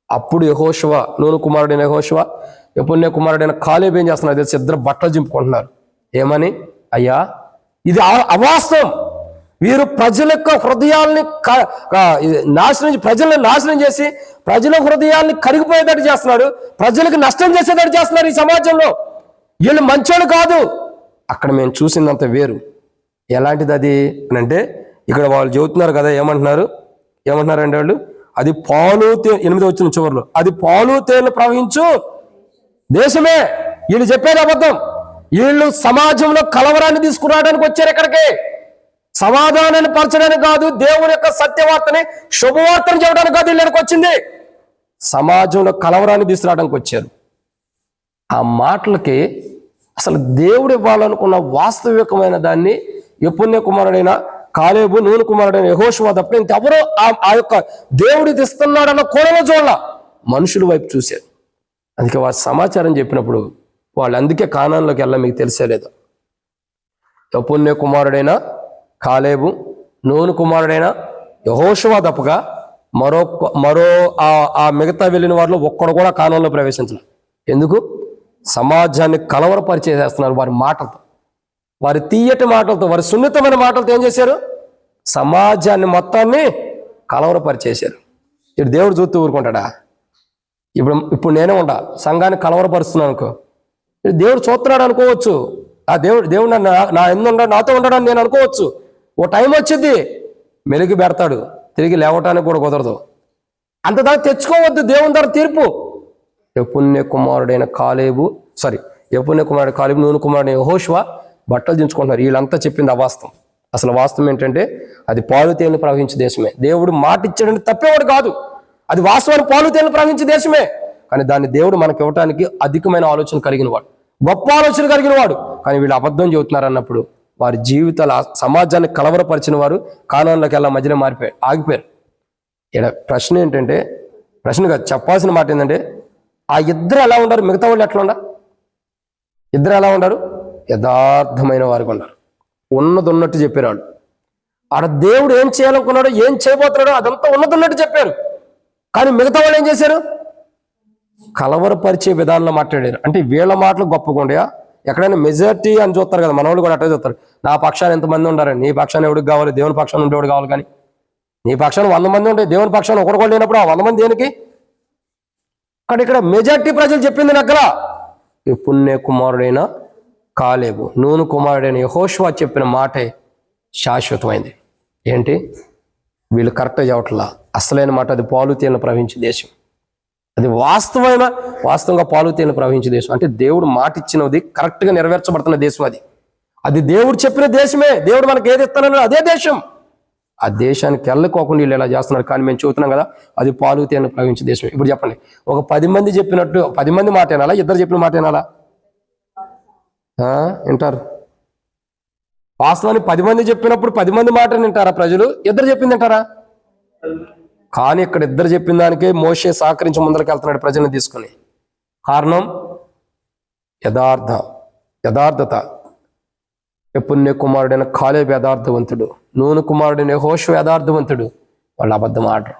అప్పుడు యెహోషువ, నూను కుమారుడైన యెహోషువ, యెఫున్నె కుమారుడైన కాలేబు ఏం చేస్తున్నారు? తెలిసి ఇద్దరు బట్టలు చింపుకుంటున్నారు. ఏమని? అయ్యా ఇది అవాస్తవం, వీరు ప్రజల యొక్క హృదయాల్ని ప్రజల్ని నాశనం చేసి ప్రజల హృదయాల్ని కరిగిపోయేటట్టు చేస్తున్నాడు, ప్రజలకు నష్టం చేసేటట్టు చేస్తున్నారు ఈ సమాజంలో. వీళ్ళు మంచోళ్ళు కాదు. అక్కడ మేము చూసిందంత వేరు. ఎలాంటిది అది అని అంటే, ఇక్కడ వాళ్ళు చెబుతున్నారు కదా, ఏమంటున్నారంటే వాళ్ళు, అది పాలు 8వ వచనం చివరిలో, అది పాలు తేనెలు ప్రవహించు దేశమే. వీళ్ళు చెప్పేది అబద్ధం. వీళ్ళు సమాజంలో కలవరాన్ని తీసుకురావడానికి వచ్చారు. ఇక్కడికి సమాధానాన్ని పరచడానికి కాదు, దేవుని యొక్క సత్యవార్తని శుభవార్తను చెప్పడానికి కాదు వీళ్ళకి వచ్చింది. సమాజంలో కలవరాన్ని తీసుకురావడానికి వచ్చారు. ఆ మాటలకి అసలు దేవుడు ఇవ్వాలనుకున్న వాస్తవికమైన దాన్ని యెఫున్నె కుమారుడైన కాలేబు, నూను కుమారుడైన యెహోషువ తప్ప ఇంకెవరో ఆ యొక్క దేవుడు ఇస్తున్నాడన్న కోణంలో చూడాల, మనుషుల వైపు చూశారు. అందుకే వారి సమాచారం చెప్పినప్పుడు వాళ్ళు అందుకే కానాన్లోకి వెళ్ళా. మీకు తెలిసే లేదు, యెఫున్నె కుమారుడైన కాలేబు, నూను కుమారుడైన యెహోషువ తప్పగా మరో ఆ మిగతా వెళ్ళిన వారిలో ఒక్కడు కూడా కానాన్లో ప్రవేశించలేదు. ఎందుకు? సమాజాన్ని కలవరపరిచేసేస్తున్నారు వారి మాటతో. వారి తీయటి మాటలతో, వారి సున్నితమైన మాటలతో ఏం చేశారు? సమాజాన్ని మొత్తాన్ని కలవరపరిచేశారు. ఇప్పుడు దేవుడు చూస్తూ ఊరుకుంటాడా? ఇప్పుడు నేనే ఉండా సంఘాన్ని కలవరపరుస్తున్నాను అనుకో, ఇప్పుడు దేవుడు చూస్తున్నాడు అనుకోవచ్చు. ఆ దేవుడు నా ఎందుండా నాతో ఉండడానికి నేను అనుకోవచ్చు. ఓ టైం వచ్చింది మెలిగి పెడతాడు, తిరిగి లేవటానికి కూడా కుదరదు. అంతదాకా తెచ్చుకోవద్దు దేవుని ద్వారా తీర్పు. యెఫున్నె కుమారుడైన కాలేబు నూను కుమారుడైన యెహోషువ బట్టలు దించుకుంటున్నారు. వీళ్ళంతా చెప్పింది అవాస్తవం. అసలు వాస్తవం ఏంటంటే అది పాలు తేనెలు ప్రవహించే దేశమే. దేవుడు మాట ఇచ్చాడంటే తప్పేవాడు కాదు. అది వాస్తవాన్ని పాలు తేనెలు ప్రవహించే దేశమే. కానీ దాన్ని దేవుడు మనకి ఇవ్వటానికి అధికమైన ఆలోచన కలిగిన వాడు, గొప్ప ఆలోచన కలిగిన వాడు. కానీ వీళ్ళు అబద్ధం చెబుతున్నారు అన్నప్పుడు వారి జీవితాల సమాజాన్ని కలవరపరిచిన వారు కానాన్లోకి వెళ్ళా మధ్యలో ఆగిపోయారు. ఇక్కడ ప్రశ్న ఏంటంటే, ప్రశ్నగా చెప్పాల్సిన మాట ఏంటంటే, ఆ ఇద్దరు ఎలా ఉన్నారు? మిగతా వాళ్ళు ఎట్లా ఉన్నారు? ఇద్దరు ఎలా ఉన్నారు? యథార్థమైన వారికి ఉన్నారు. ఉన్నది ఉన్నట్టు చెప్పారు వాళ్ళు. ఆడ దేవుడు ఏం చేయాలనుకున్నాడో, ఏం చేయబోతున్నాడో అదంతా ఉన్నది ఉన్నట్టు చెప్పారు. కానీ మిగతా వాళ్ళు ఏం చేశారు? కలవరపరిచే విధానంలో మాట్లాడారు. అంటే వీళ్ళ మాటలు గొప్పగా ఉండయా? ఎక్కడైనా మెజారిటీ అని చూస్తారు కదా, మన వాళ్ళు కూడా అట్టే చూస్తారు. నా పక్షాన్ని ఎంతమంది ఉండారని. నీ పక్షాన్ని ఎవడికి కావాలి? దేవుని పక్షాన్ని ఉండేవాడు కావాలి. కానీ నీ పక్షాన్ని 100 మంది ఉంటే దేవుని పక్షాన్ని ఒకటి కూడా లేనప్పుడు ఆ 100 మంది దేనికి? కానీ ఇక్కడ మెజారిటీ ప్రజలు చెప్పింది నగ్గల. యెఫున్నె కుమారుడైన కాలేబు, నూను కుమారుడైన యెహోషువ చెప్పిన మాటే శాశ్వతమైంది. ఏంటి? వీళ్ళు కరెక్ట్గా చెప్పట్లా. అసలైన మాట అది పాలు తేనెలు ప్రవహించే దేశం. అది వాస్తవంగా పాలు తేనెలు ప్రవహించే దేశం. అంటే దేవుడు మాట ఇచ్చినది కరెక్ట్గా నెరవేర్చబడుతున్న దేశం. అది దేవుడు చెప్పిన దేశమే. దేవుడు మనకి ఏది ఇస్తానో అదే దేశం. ఆ దేశానికి వెళ్ళకోకుండా వీళ్ళు ఎలా చేస్తున్నారు. కానీ మేము చూస్తున్నాం కదా, అది పాలు తేనెలు ప్రవహించే దేశం. ఇప్పుడు చెప్పండి, ఒక 10 మంది చెప్పినట్టు 10 మంది మాట వినాలా? ఇద్దరు చెప్పిన మాట వినాలా? వింటారు. వాస్తవాన్ని 10 మంది చెప్పినప్పుడు 10 మంది మాట వింటారా ప్రజలు? ఇద్దరు చెప్పింది వింటారా? కానీ ఇక్కడ ఇద్దరు చెప్పిన దానికే మోషే సహకరించి ముందరికి వెళ్తున్నాడు ప్రజల్ని తీసుకుని. కారణం యథార్థత. యెఫున్నె కుమారుడైన కాలేబు యథార్థవంతుడు, నూను కుమారుడైన యెహోషువ యథార్థవంతుడు. వాళ్ళు అబద్ధం ఆడరు.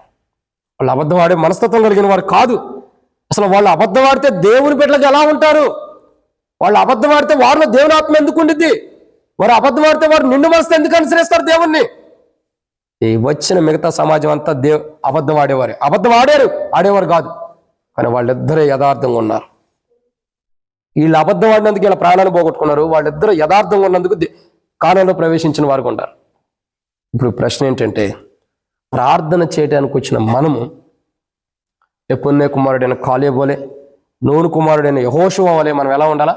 వాళ్ళు అబద్ధం ఆడే మనస్తత్వం కలిగిన వారు కాదు. అసలు వాళ్ళు అబద్ధం ఆడితే దేవుని బిడ్డలకు ఎలా ఉంటారు? వాళ్ళు అబద్ధం ఆడితే వారిలో దేవుని ఆత్మ ఎందుకు ఉండిద్ది? వారు అబద్ధం ఆడితే వారు నిండు మనసుతో ఎందుకు అనుసరిస్తారు దేవుణ్ణి? ఈ వచ్చిన మిగతా సమాజం అంతా అబద్ధం ఆడేవారు కాదు. కానీ వాళ్ళిద్దరే యథార్థంగా ఉన్నారు. వీళ్ళు అబద్ధం ఆడినందుకు ఇలా ప్రాణాన్ని పోగొట్టుకున్నారు. వాళ్ళిద్దరూ యథార్థంగా ఉన్నందుకు కాలంలో ప్రవేశించిన వారు ఉంటారు. ఇప్పుడు ప్రశ్న ఏంటంటే, ప్రార్థన చేయడానికి వచ్చిన మనము యెఫున్నె కుమారుడైన కాలేబు వలె, నూను కుమారుడైన యెహోషువ వలె మనం ఎలా ఉండాలా?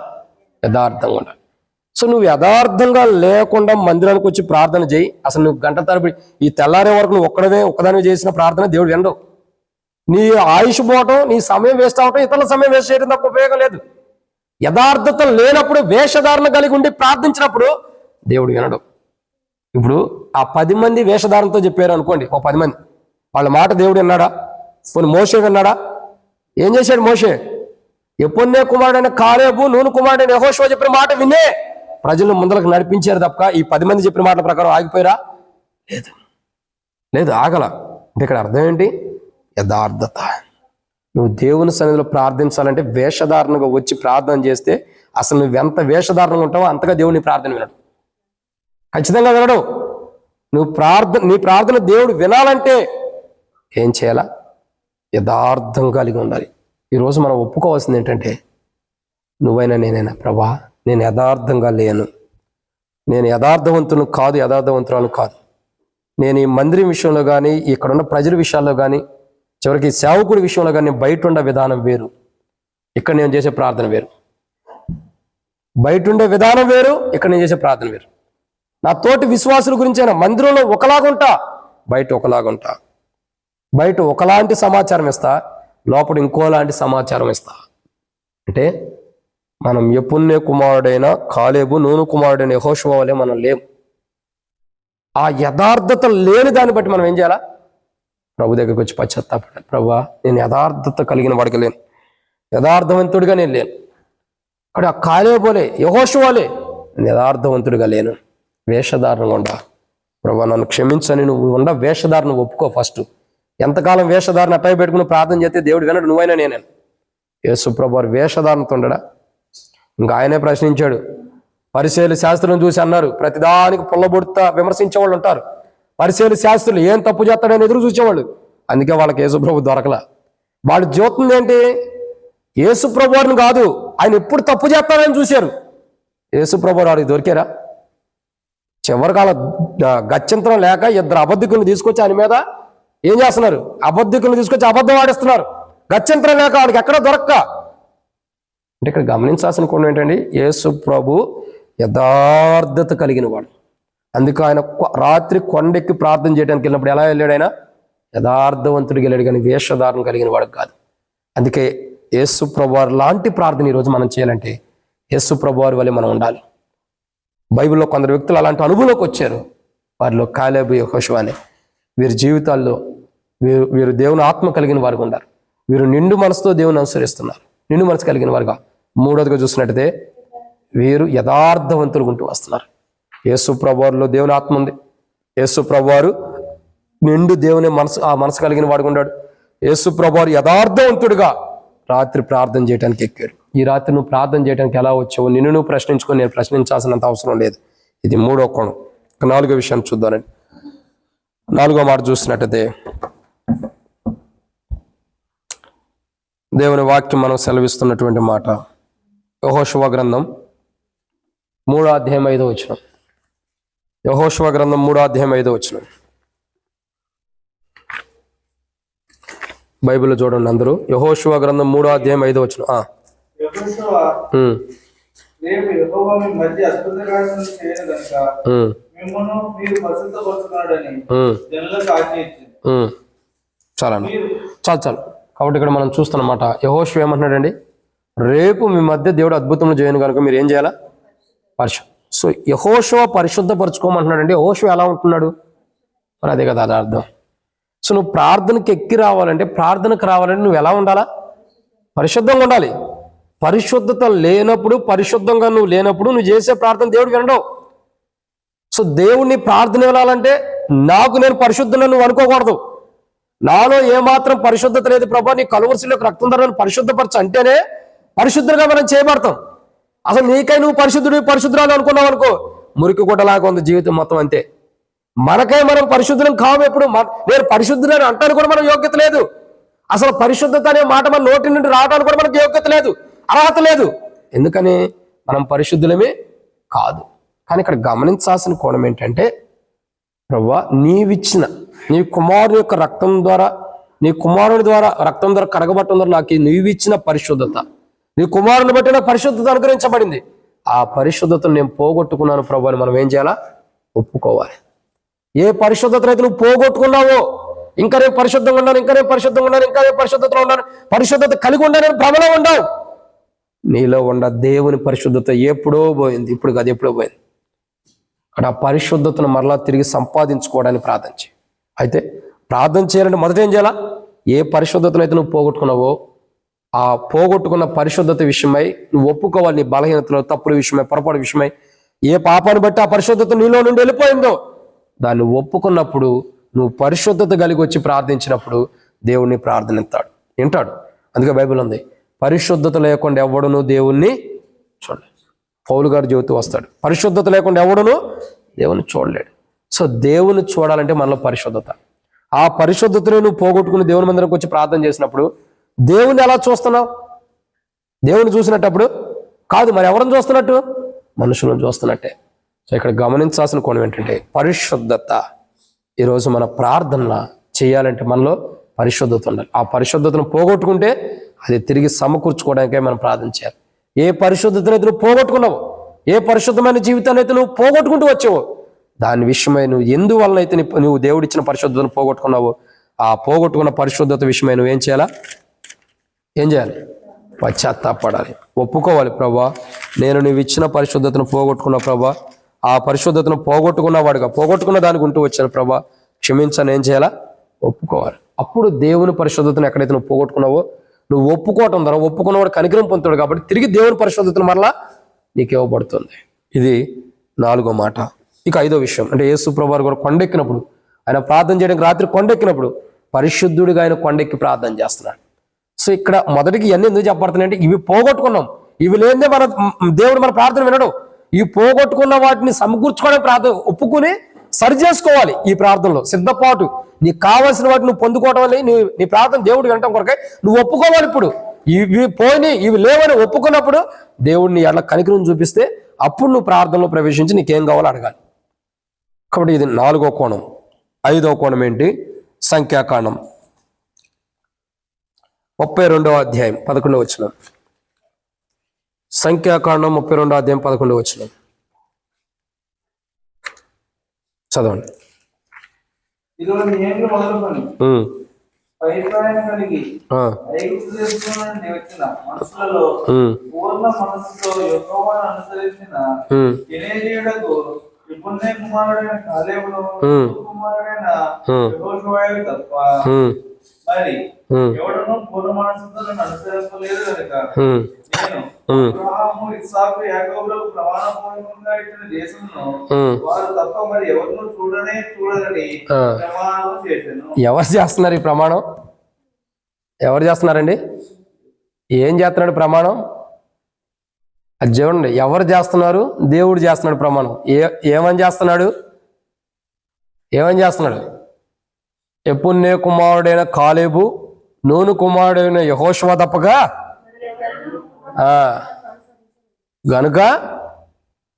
యథార్థంగా ఉండాలి. సో నువ్వు యథార్థంగా లేకుండా మందిరానికి వచ్చి ప్రార్థన చేయి. అసలు నువ్వు గంట తరబడి ఈ తెల్లారే వరకు నువ్వు ఒక్కదానివి చేసిన ప్రార్థన దేవుడు వినడు. నీ ఆయుష్ పోవటం, నీ సమయం వేస్ట్ అవటం, ఇతరుల సమయం వేస్ట్ చేయడం తప్ప ఉపయోగం లేదు. యథార్థత లేనప్పుడు, వేషధారణ కలిగి ఉండి ప్రార్థించినప్పుడు దేవుడు వినడు. ఇప్పుడు ఆ 10 మంది వేషధారణతో చెప్పారు అనుకోండి, ఓ 10 మంది, వాళ్ళ మాట దేవుడు విన్నాడా? పోనీ మోషే విన్నాడా? ఏం చేశాడు మోషే? యెఫున్నె కుమారుడైన కాలేబు, నూను కుమారుడైన యెహోషువ చెప్పిన మాట వినే ప్రజలను ముందరకు నడిపించారు తప్ప ఈ 10 మంది చెప్పిన మాటల ప్రకారం ఆగిపోయారా? లేదు, ఆగల. అంటే ఇక్కడ అర్థం ఏంటి? యథార్థత. నువ్వు దేవుని సన్నిధిలో ప్రార్థించాలంటే వేషధారణగా వచ్చి ప్రార్థన చేస్తే అసలు నువ్వు ఎంత వేషధారణగా ఉంటావో అంతగా దేవుని ప్రార్థన వినడు. ఖచ్చితంగా వినడు. నీ ప్రార్థన దేవుడు వినాలంటే ఏం చేయాలా? యథార్థం కలిగి ఉండాలి. ఈరోజు మనం ఒప్పుకోవాల్సింది ఏంటంటే, నువ్వైనా నేనైనా, ప్రభా నేను యథార్థంగా లేను, నేను యథార్థవంతును కాదు, యథార్థవంతురాలు కాదు. నేను ఈ మందిరం విషయంలో కానీ, ఇక్కడున్న ప్రజల విషయాల్లో కానీ, చివరికి సేవకుడి విషయంలో కానీ బయట ఉండే విధానం వేరు, ఇక్కడ నేను చేసే ప్రార్థన వేరు. బయట ఉండే విధానం వేరు, ఇక్కడ నేను చేసే ప్రార్థన వేరు. నా తోటి విశ్వాసుల గురించి అయినా మందిరంలో ఒకలాగుంటా, బయట ఒకలాగుంటా. బయట ఒకలాంటి సమాచారం ఇస్తా, లోపల ఇంకోలాంటి సమాచారం ఇస్తా. అంటే మనం యెఫున్నె కుమారుడైన కాలేబు, నూను కుమారుడైన యెహోషువ వలె మనం లేం. ఆ యథార్థత లేని దాన్ని బట్టి మనం ఏం చేయాలా? ప్రభు దగ్గరికి వచ్చి పశ్చాత్తాపడాలి. ప్రభువా, నేను యథార్థత కలిగిన వాడికి లేను, యథార్థవంతుడిగా నేను లేను. అక్కడ ఆ కాలేబు వలె, యెహోషువ వలె నేను యథార్థవంతుడిగా లేను, వేషధారణగా ఉండా. ప్రభువా నన్ను క్షమించని. నువ్వు ఉండ వేషధారణ ఒప్పుకో ఫస్ట్. ఎంతకాలం వేషధారణ అట్టయి పెట్టుకుని ప్రార్థన చేస్తే దేవుడు వినడు, నువ్వైనా నేనే. యేసు ప్రభు వేషధారణతో ఉండడా? ఇంకా ఆయనే ప్రశ్నించాడు, పరిసయ్యులు శాస్త్రులను చూసి అన్నారు, ప్రతిదానికి పుల్లబొడుతా విమర్శించే వాళ్ళు ఉంటారు. పరిసయ్యులు శాస్త్రులు ఏం తప్పు చేస్తాడని ఎదురు చూసేవాళ్ళు. అందుకే వాళ్ళకి యేసుప్రభు దొరకలా. వాళ్ళు చూస్తుంది ఏంటి? యేసుప్రభు వారిని కాదు, ఆయన ఎప్పుడు తప్పు చేస్తాడని చూశారు. యేసుప్రభు వారికి దొరికారా? చివరికాల గత్యంతరం లేక ఇద్దరు అబద్ధికులను తీసుకొచ్చి ఆయన మీద ఏం చేస్తున్నారు? అబద్ధికులను తీసుకొచ్చి అబద్ధం ఆడిస్తున్నారు. గత్యంతరం లేక వాడికి ఎక్కడో దొరక్క. అంటే ఇక్కడ గమనించాల్సిన కొన్ని ఏంటండి, యేసు ప్రభు యథార్థత కలిగిన వాడు. అందుకే ఆయన రాత్రి కొండెక్కి ప్రార్థన చేయడానికి వెళ్ళినప్పుడు ఎలా వెళ్ళాడు? ఆయన యథార్థవంతుడికి వెళ్ళాడు, కానీ వేషధారణ కలిగిన వాడు కాదు. అందుకే యేసు ప్రభు వారు లాంటి ప్రార్థన ఈరోజు మనం చేయాలంటే యేసు ప్రభు వారి వల్ల మనం ఉండాలి. బైబిల్లో కొందరు వ్యక్తులు అలాంటి అనుభవంలోకి వచ్చారు. వారిలో కాలేబు, యెహోషువ అనే వీరి జీవితాల్లో వీరు దేవుని ఆత్మ కలిగిన వారుగా ఉన్నారు. వీరు నిండు మనసుతో దేవుని అనుసరిస్తున్నారు, నిండు మనసు కలిగిన వారుగా. మూడోదిగా చూసినట్టయితే వీరు యథార్థవంతులు ఉంటూ వస్తున్నారు. యేసు ప్రభువారిలో దేవుని ఆత్మ ఉంది. యేసు ప్రభువారు నిండు దేవుని మనసు కలిగిన వాడుగా ఉన్నాడు. యేసు ప్రభువారు యథార్థవంతుడిగా రాత్రి ప్రార్థన చేయడానికి ఎక్కారు. ఈ రాత్రి నువ్వు ప్రార్థన చేయడానికి ఎలా వచ్చావు? నిన్ను నువ్వు ప్రశ్నించుకొని నేను ప్రశ్నించాల్సినంత అవసరం లేదు. ఇది మూడో కోణం. నాలుగో విషయాన్ని చూద్దానండి. నాలుగో మాట చూసినట్టయితే దేవుని వాక్యం మనం సెలవిస్తున్నటువంటి మాట యెహోషువ గ్రంథం 3వ అధ్యాయం 5వ వచనం. యెహోషువ గ్రంథం 3వ అధ్యాయం 5వ వచనం. బైబిల్లో చూడండి అందరూ. యెహోషువ గ్రంథం 3వ అధ్యాయం 5వ వచనం. యెహోషువ, రేపు యెహోవా మీ మధ్య అద్భుత కార్యములు చేయను గనుక మిమ్మును మీరు పరిశుద్ధపరచుకున్నాడని జనులకు ఆజ్ఞ ఇచ్చింది. చాలు. కాబట్టి ఇక్కడ మనం చూస్తున్నమాట, యెహోషువ ఏమంటున్నాడండి? రేపు మీ మధ్య దేవుడు అద్భుతములు చేయను కనుక మీరు ఏం చేయాలా? సో యెహోషువ పరిశుద్ధపరచుకోమంటున్నాడండి. యెహోషువ ఎలా ఉంటున్నాడు మరి? అదే కదా అది అర్థం. సో నువ్వు ప్రార్థనకి ఎక్కి రావాలంటే, ప్రార్థనకు రావాలంటే నువ్వు ఎలా ఉండాలా? పరిశుద్ధంగా ఉండాలి. పరిశుద్ధత లేనప్పుడు, పరిశుద్ధంగా నువ్వు లేనప్పుడు నువ్వు చేసే ప్రార్థన దేవుడు వినడవు. సో దేవుణ్ణి ప్రార్థన వినాలంటే నాకు నేను పరిశుద్ధులను నువ్వు అనుకోకూడదు. నాలో ఏమాత్రం పరిశుద్ధత లేదు ప్రభా, నీ కలువరిశిలోకి రక్తం ధరని పరిశుద్ధపరచు అంటేనే పరిశుద్ధంగా మనం చేయబడతాం. అసలు నీకై నువ్వు పరిశుద్ధురాలు అనుకున్నావు అనుకో, మురికి గుడ్డలాగా ఉంది జీవితం మొత్తం. అంతే. మనకై మనం పరిశుద్ధులం కాము. ఎప్పుడు నేను పరిశుద్ధులని అంటాను కూడా మనకు యోగ్యత లేదు. అసలు పరిశుద్ధత అనే మాట మన నోటి నుండి రావడానికి కూడా మనకు యోగ్యత లేదు, అర్హత లేదు. ఎందుకని? మనం పరిశుద్ధులమే కాదు. కానీ ఇక్కడ గమనించాల్సిన కోణం ఏంటంటే, ప్రభువా నీవిచ్చిన నీ కుమారుని యొక్క రక్తం ద్వారా, నీ కుమారుని ద్వారా రక్తం ద్వారా కడగబట్టడం ద్వారా నాకు నీవిచ్చిన పరిశుద్ధత, నీ కుమారుని బట్టి నాకు పరిశుద్ధత అనుగ్రహించబడింది. ఆ పరిశుద్ధతను నేను పోగొట్టుకున్నాను ప్రభు అని మనం ఏం చేయాలా? ఒప్పుకోవాలి. ఏ పరిశుద్ధత అయితే నువ్వు పోగొట్టుకున్నావో, ఇంకా నేను పరిశుద్ధంగా ఉన్నాను, ఇంకా నేను పరిశుద్ధంగా ఉన్నాను, ఇంకా నేను పరిశుద్ధతలో ఉన్నాను, పరిశుద్ధత కలిగి ఉన్నానని భ్రమలో ఉండవు. నీలో ఉన్న దేవుని పరిశుద్ధత ఎప్పుడో పోయింది, ఇప్పుడు కాదు, ఎప్పుడో పోయింది. అక్కడ ఆ పరిశుద్ధతను మరలా తిరిగి సంపాదించుకోవడానికి ప్రార్థన చేయి. అయితే ప్రార్థన చేయాలంటే మొదట ఏం చేయాలా? ఏ పరిశుద్ధతను అయితే నువ్వు పోగొట్టుకున్నావో ఆ పోగొట్టుకున్న పరిశుద్ధత విషయమై నువ్వు ఒప్పుకోవాలి. నీ బలహీనతలో, తప్పుడు విషయమై, పొరపాటు విషయమై ఏ పాపాన్ని బట్టి ఆ పరిశుద్ధత నీలో నుండి వెళ్ళిపోయిందో దాన్ని ఒప్పుకున్నప్పుడు, నువ్వు పరిశుద్ధత కలిగి వచ్చి ప్రార్థించినప్పుడు దేవుణ్ణి ప్రార్థన వింటాడు. అందుకే బైబిల్ ఉంది, పరిశుద్ధత లేకుండా ఎవడును దేవుణ్ణి చూడలేడు. పౌలు గారు చెబుతూ వస్తాడు, పరిశుద్ధత లేకుండా ఎవడును దేవుని చూడలేడు. సో దేవుని చూడాలంటే మనలో పరిశుద్ధత. ఆ పరిశుద్ధతను నువ్వు పోగొట్టుకుని దేవుని మందిరంకి వచ్చి ప్రార్థన చేసినప్పుడు దేవుని ఎలా చూస్తున్నావు? దేవుని చూసినప్పుడు కాదు, మరి ఎవరిని చూస్తున్నట్టు? మనుషులను చూస్తున్నట్టే. సో ఇక్కడ గమనించాల్సిన కోణం ఏంటంటే, పరిశుద్ధత. ఈరోజు మన ప్రార్థన చేయాలంటే మనలో పరిశుద్ధత ఉండాలి. ఆ పరిశుద్ధతను పోగొట్టుకుంటే అది తిరిగి సమకూర్చుకోవడానికే మనం ప్రార్థన చేయాలి. ఏ పరిశుద్ధతను అయితే నువ్వు పోగొట్టుకున్నావు, ఏ పరిశుద్ధమైన జీవితాన్ని అయితే నువ్వు పోగొట్టుకుంటూ వచ్చావో, దాని విషయమై నువ్వు ఎందువలన అయితే నువ్వు దేవుడిచ్చిన పరిశుద్ధతను పోగొట్టుకున్నావో, ఆ పోగొట్టుకున్న పరిశుద్ధత విషయమై నువ్వేం చేయాలా? ఏం చేయాలి? పశ్చాత్తాపడాలి, ఒప్పుకోవాలి. ప్రభా, నేను నువ్వు ఇచ్చిన పరిశుద్ధతను పోగొట్టుకున్నా ప్రభా, ఆ పరిశుద్ధతను పోగొట్టుకున్నవాడుగా పోగొట్టుకున్న దానికి ఉంటూ వచ్చాను ప్రభా, క్షమించని ఏం చేయాలా? ఒప్పుకోవాలి. అప్పుడు దేవుని పరిశుద్ధతను ఎక్కడైతే నువ్వు పోగొట్టుకున్నావో నువ్వు ఒప్పుకోవటం ద్వారా, ఒప్పుకున్నవాడు కనికరం పొందుతాడు కాబట్టి తిరిగి దేవుని పరిశుద్ధతను మరలా నీకు ఇవ్వబడుతుంది. ఇది 4వ మాట. ఇక 5వ విషయం అంటే, యేసు ప్రభువు గారు కొండెక్కినప్పుడు, ఆయన ప్రార్థన చేయడానికి రాత్రి కొండెక్కినప్పుడు పరిశుద్ధుడిగా ఆయన కొండెక్కి ప్రార్థన చేస్తున్నాడు. సో ఇక్కడ మొదటికి ఇవన్నీ ఎందుకు చెప్పబడుతున్నాయి అంటే, ఇవి పోగొట్టుకున్నాం, ఇవి లేదే మన దేవుడు మన ప్రార్థన వినడు. ఈ పోగొట్టుకున్న వాటిని సమకూర్చుకోవడానికి ప్రార్థన ఒప్పుకుని సరి చేసుకోవాలి. ఈ ప్రార్థనలో సిద్ధపాటు నీకు కావాల్సిన వాటిని నువ్వు పొందుకోవడం వల్ల నీ ప్రార్థన దేవుడు వినటం కొరకై నువ్వు ఒప్పుకోవాలి. ఇప్పుడు ఇవి పోయి ఇవి లేవని ఒప్పుకున్నప్పుడు దేవుడిని ఎట్లా కనికరం చూపిస్తే అప్పుడు నువ్వు ప్రార్థనలో ప్రవేశించి నీకేం కావాలో అడగాలి. కాబట్టి ఇది 4వ కోణం. 5వ కోణం ఏంటి? సంఖ్యాకాండం 32వ అధ్యాయం 11వ వచనం. సంఖ్యాకాండం 32వ అధ్యాయం 11వ వచనం చదవండి. 20 ఏళ్ళు మొదలుకొని పైప్రాయం కలిగి ఐగుప్తు దేశం నుండి వచ్చిన మనుషులలో పూర్ణ మనస్సుతో యెహోవాను అనుసరించిన కెనేజీయుడకు యెఫున్నె కుమారుడైన కాలేబును కుమారుడైన యెహోషువయు తప్ప మరి ఎవడను పూర్ణ మనస్సుతో నన్ను అనుసరింపలేదు కనుక నేను అబ్రహాము ఇస్సాకు యాకోబులకు ప్రమాణపూర్వకంగా ఇచ్చిన దేశమును వారు తప్ప మరి ఎవరినూ చూడరని ప్రమాణం చేశాను. ఎవరు చేస్తున్నారు ఈ ప్రమాణం? ఎవరు చేస్తున్నారండి? ఏం చేస్తున్నాడు ప్రమాణం? అది చూడండి, ఎవరు చేస్తున్నారు? దేవుడు చేస్తున్నాడు ప్రమాణం. ఏమని చేస్తున్నాడు? యెఫున్నె కుమారుడైన కాలేబు, నూను కుమారుడైన యెహోషువ తప్పగా గనుక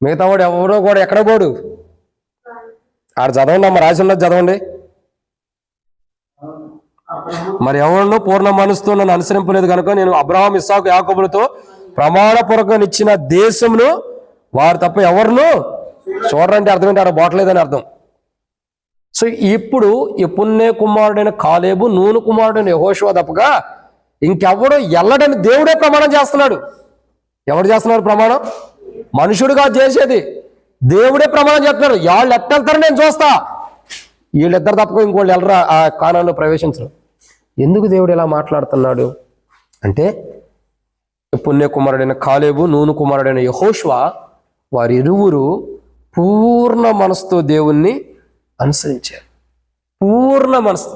మిగతా వాడు ఎవరో కూడా ఎక్కడ పోడు. ఆడ చదవండి అమ్మ, రాసి ఉన్నది చదవండి. మరి ఎవరినో పూర్ణ మనసుతో నన్ను అనుసరింపలేదు కనుక నేను అబ్రహాం ఇస్సాకు యాకోబులతో ప్రమాణపూర్వకంగా ఇచ్చిన దేశమును వారు తప్ప ఎవరిను చూడరంటే అర్థం ఏంటి? ఆడ పోవట్లేదని అర్థం. సో ఇప్పుడు యెఫున్నె కుమారుడైన కాలేబు, నూను కుమారుడైన యెహోషువ తప్పగా ఇంకెవడో ఎల్లడని దేవుడే ప్రమాణం చేస్తున్నాడు. ఎవరు చేస్తున్నారు ప్రమాణం? మనుషుడుగా చేసేది దేవుడే ప్రమాణం చేస్తున్నాడు. వాళ్ళు ఎట్టెళ్తారో నేను చూస్తా, వీళ్ళిద్దరు తప్పక ఇంకోళ్ళు వెళ్ళరా ఆ కానాన్లో ప్రవేశించరు. ఎందుకు దేవుడు ఇలా మాట్లాడుతున్నాడు అంటే, యెఫున్నె కుమారుడైన కాలేబు, నూను కుమారుడైన యెహోషువ వారి ఇరువురు పూర్ణ మనసుతో దేవుణ్ణి అనుసరించారు. పూర్ణ మనసు.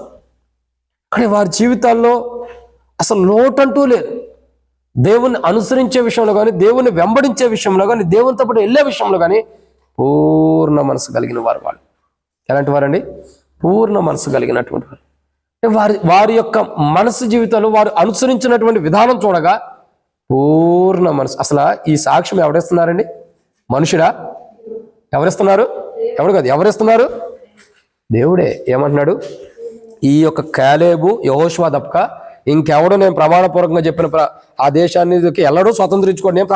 కానీ వారి జీవితాల్లో అసలు లోటంటూ లేదు. దేవుణ్ణి అనుసరించే విషయంలో కానీ, దేవుణ్ణి వెంబడించే విషయంలో కానీ, దేవునితో పాటు వెళ్ళే విషయంలో కానీ పూర్ణ మనసు కలిగిన వారు. వాళ్ళు ఎలాంటి వారండి? పూర్ణ మనసు కలిగినటువంటి వారు. వారి యొక్క మనసు జీవితంలో వారు అనుసరించినటువంటి విధానం చూడగా పూర్ణ మనసు. అసలు ఈ సాక్ష్యం ఎవరిస్తున్నారండి? మనుషుడా? ఎవరిస్తున్నారు? ఎవరు కాదు, ఎవరిస్తున్నారు? దేవుడే. ఏమంటున్నాడు? ఈ యొక్క కాలేబు, యెహోషువ తప్ప ఇంకెవడో నేను ప్రమాణపూర్వకంగా చెప్పిన ఆ దేశాన్ని ఎల్లడూ స్వతంత్రించుకోండి నేను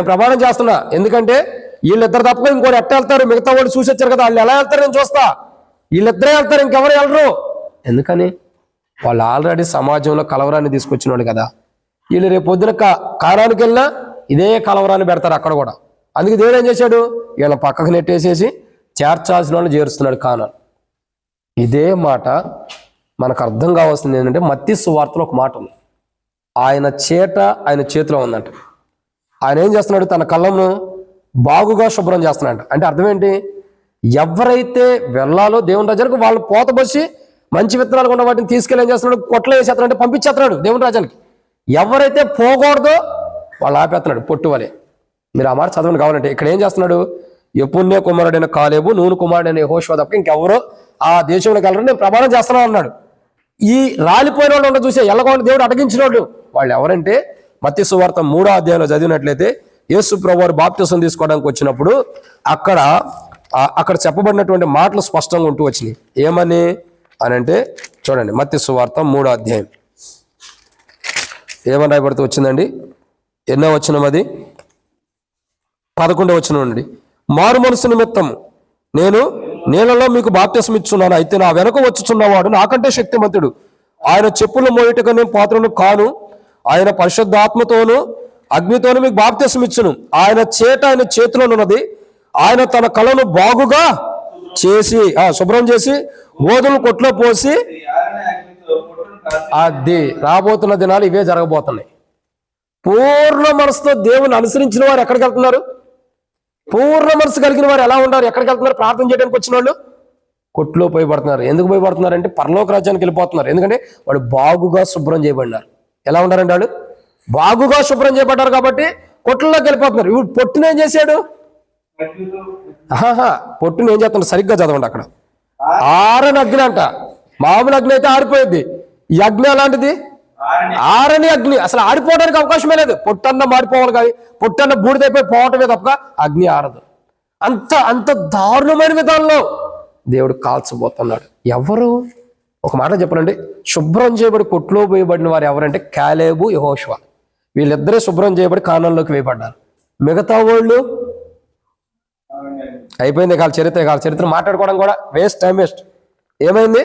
ప్రమాణం చేస్తున్నా. ఎందుకంటే వీళ్ళిద్దరు తప్ప ఇంకోటి ఎట్ట వెళ్తారు? మిగతా వాళ్ళు చూసి వచ్చారు కదా, వాళ్ళు ఎలా వెళ్తారు నేను చూస్తా. వీళ్ళిద్దరే వెళ్తారు, ఇంకెవరు వెళ్ళరు. ఎందుకని? వాళ్ళు ఆల్రెడీ సమాజంలో కలవరాన్ని తీసుకొచ్చినాడు కదా. వీళ్ళు రేపు పొద్దున కానానికి వెళ్ళినా ఇదే కలవరాన్ని పెడతారు అక్కడ కూడా. అందుకే దేవుడు ఏం చేశాడు? వీళ్ళని పక్కకు నెట్టేసేసి చేర్చాల్సిన వాళ్ళు చేరుస్తున్నాడు కానాన్. ఇదే మాట మనకు అర్థం కావాల్సింది ఏంటంటే, మత్తయి సువార్తలో ఒక మాట ఉంది. ఆయన చేతిలో ఉందంట. ఆయన ఏం చేస్తున్నాడు? తన కళ్ళను బాగుగా శుభ్రం చేస్తున్నాడు. అంటే అర్థం ఏంటి? ఎవరైతే వెళ్ళాలో దేవుని రాజ్యానికి వాళ్ళు పోతబోసి మంచి విత్తనాలు ఉన్న వాటిని తీసుకెళ్ళి ఏం చేస్తున్నాడు? కొట్లో వేసేస్తున్నాడు, అంటే పంపించేస్తున్నాడు దేవుని రాజ్యానికి. ఎవరైతే పోకూడదో వాళ్ళు ఆపేస్తున్నాడు పొట్టు వలె. మీరు ఆ మాట చదవండి కావాలంటే. ఇక్కడ ఏం చేస్తున్నాడు? యెఫున్నె కుమారుడైన కాలేబు, నూను కుమారుడైన యెహోషువ తప్ప ఇంకెవరో ఆ దేశంలోకి వెళ్ళరు నేను ప్రమాణం చేస్తున్నాను అన్నాడు. ఈ రాలిపోయిన వాళ్ళు ఉండదు చూసే ఎల్లగొండ దేవుడు అటగించిన వాళ్ళు ఎవరంటే, మత్తయి సువార్త 3వ అధ్యాయంలో చదివినట్లయితే యేసు ప్రభువారు బాప్తిసం తీసుకోవడానికి వచ్చినప్పుడు అక్కడ చెప్పబడినటువంటి మాటలు స్పష్టంగా ఉంటూ వచ్చినాయి. ఏమని అంటే చూడండి, మత్తయి సువార్త 3వ అధ్యాయం ఏమని రాయబడుతూ వచ్చిందండి? ఎన్నో వచనం అది? 11వ వచనం నుండి. మారు మనసు నిమిత్తం నేను నీళ్ళలో మీకు బాప్తిసం ఇచ్చున్నాను, అయితే నా వెనక వచ్చుచున్నవాడు నాకంటే శక్తిమంతుడు, ఆయన చెప్పులు మోయుటకు నేను పాత్రను కాను, ఆయన పరిశుద్ధాత్మతోను అగ్నితోను మీకు బాప్తిసం ఇచ్చును, ఆయన చేతిలో ఉన్నది, ఆయన తన కళ్ళను బాగుగా చేసి శుభ్రం చేసి గోధుమ కొట్లో పోసి అది రాబోతున్న దినాలు ఇవే జరగబోతున్నాయి. పూర్ణ మనసుతో దేవుని అనుసరించిన వారు ఎక్కడికి వెళ్తున్నారు? పూర్ణ మనసు కలిగిన వారు ఎలా ఉన్నారు? ఎక్కడికి వెళ్తున్నారు? ప్రార్థన చేయడానికి వచ్చిన వాళ్ళు కొట్లో పోయి పడుతున్నారు. ఎందుకు పోయి పడుతున్నారు అంటే పరలోక రాజ్యానికి వెళ్ళిపోతున్నారు. ఎందుకంటే వాళ్ళు బాగుగా శుభ్రం చేయబడినారు. ఎలా ఉన్నారంటే వాళ్ళు బాగుగా శుభ్రం చేయబడ్డారు కాబట్టి కొట్లలోకి వెళ్ళిపోతున్నారు. ఇప్పుడు పొట్టును ఏం చేశాడు? అగ్నితో ఆహా, పొట్టును ఏం చేస్తున్నాడు? సరిగ్గా చదవండి అక్కడ. ఆరని అగ్ని అంట. మామూలు అగ్ని అయితే ఆరిపోయింది. ఈ అగ్ని అలాంటిది ఆరని ఆరని అగ్ని. అసలు ఆరిపోవడానికి అవకాశమే లేదు. పొట్టన్న మారిపోవాలి కానీ, పొట్టన్న బూడిదైపోయి పోవటమే తప్ప అగ్ని ఆరదు. అంత అంత దారుణమైన విధానంలో దేవుడు కాల్చబోతున్నాడు. ఎవరు? ఒక మాట చెప్పనండి, శుభ్రం చేయబడి కొట్లో వేయబడిన వారు ఎవరంటే కాలేబు, యెహోషువ. వీళ్ళిద్దరే శుభ్రం చేయబడి కానాన్లోకి వేయబడ్డారు. మిగతా వాళ్ళు అయిపోయింది. కాళ్ళ చరిత్ర మాట్లాడుకోవడం కూడా వేస్ట్, టైం వేస్ట్. ఏమైంది?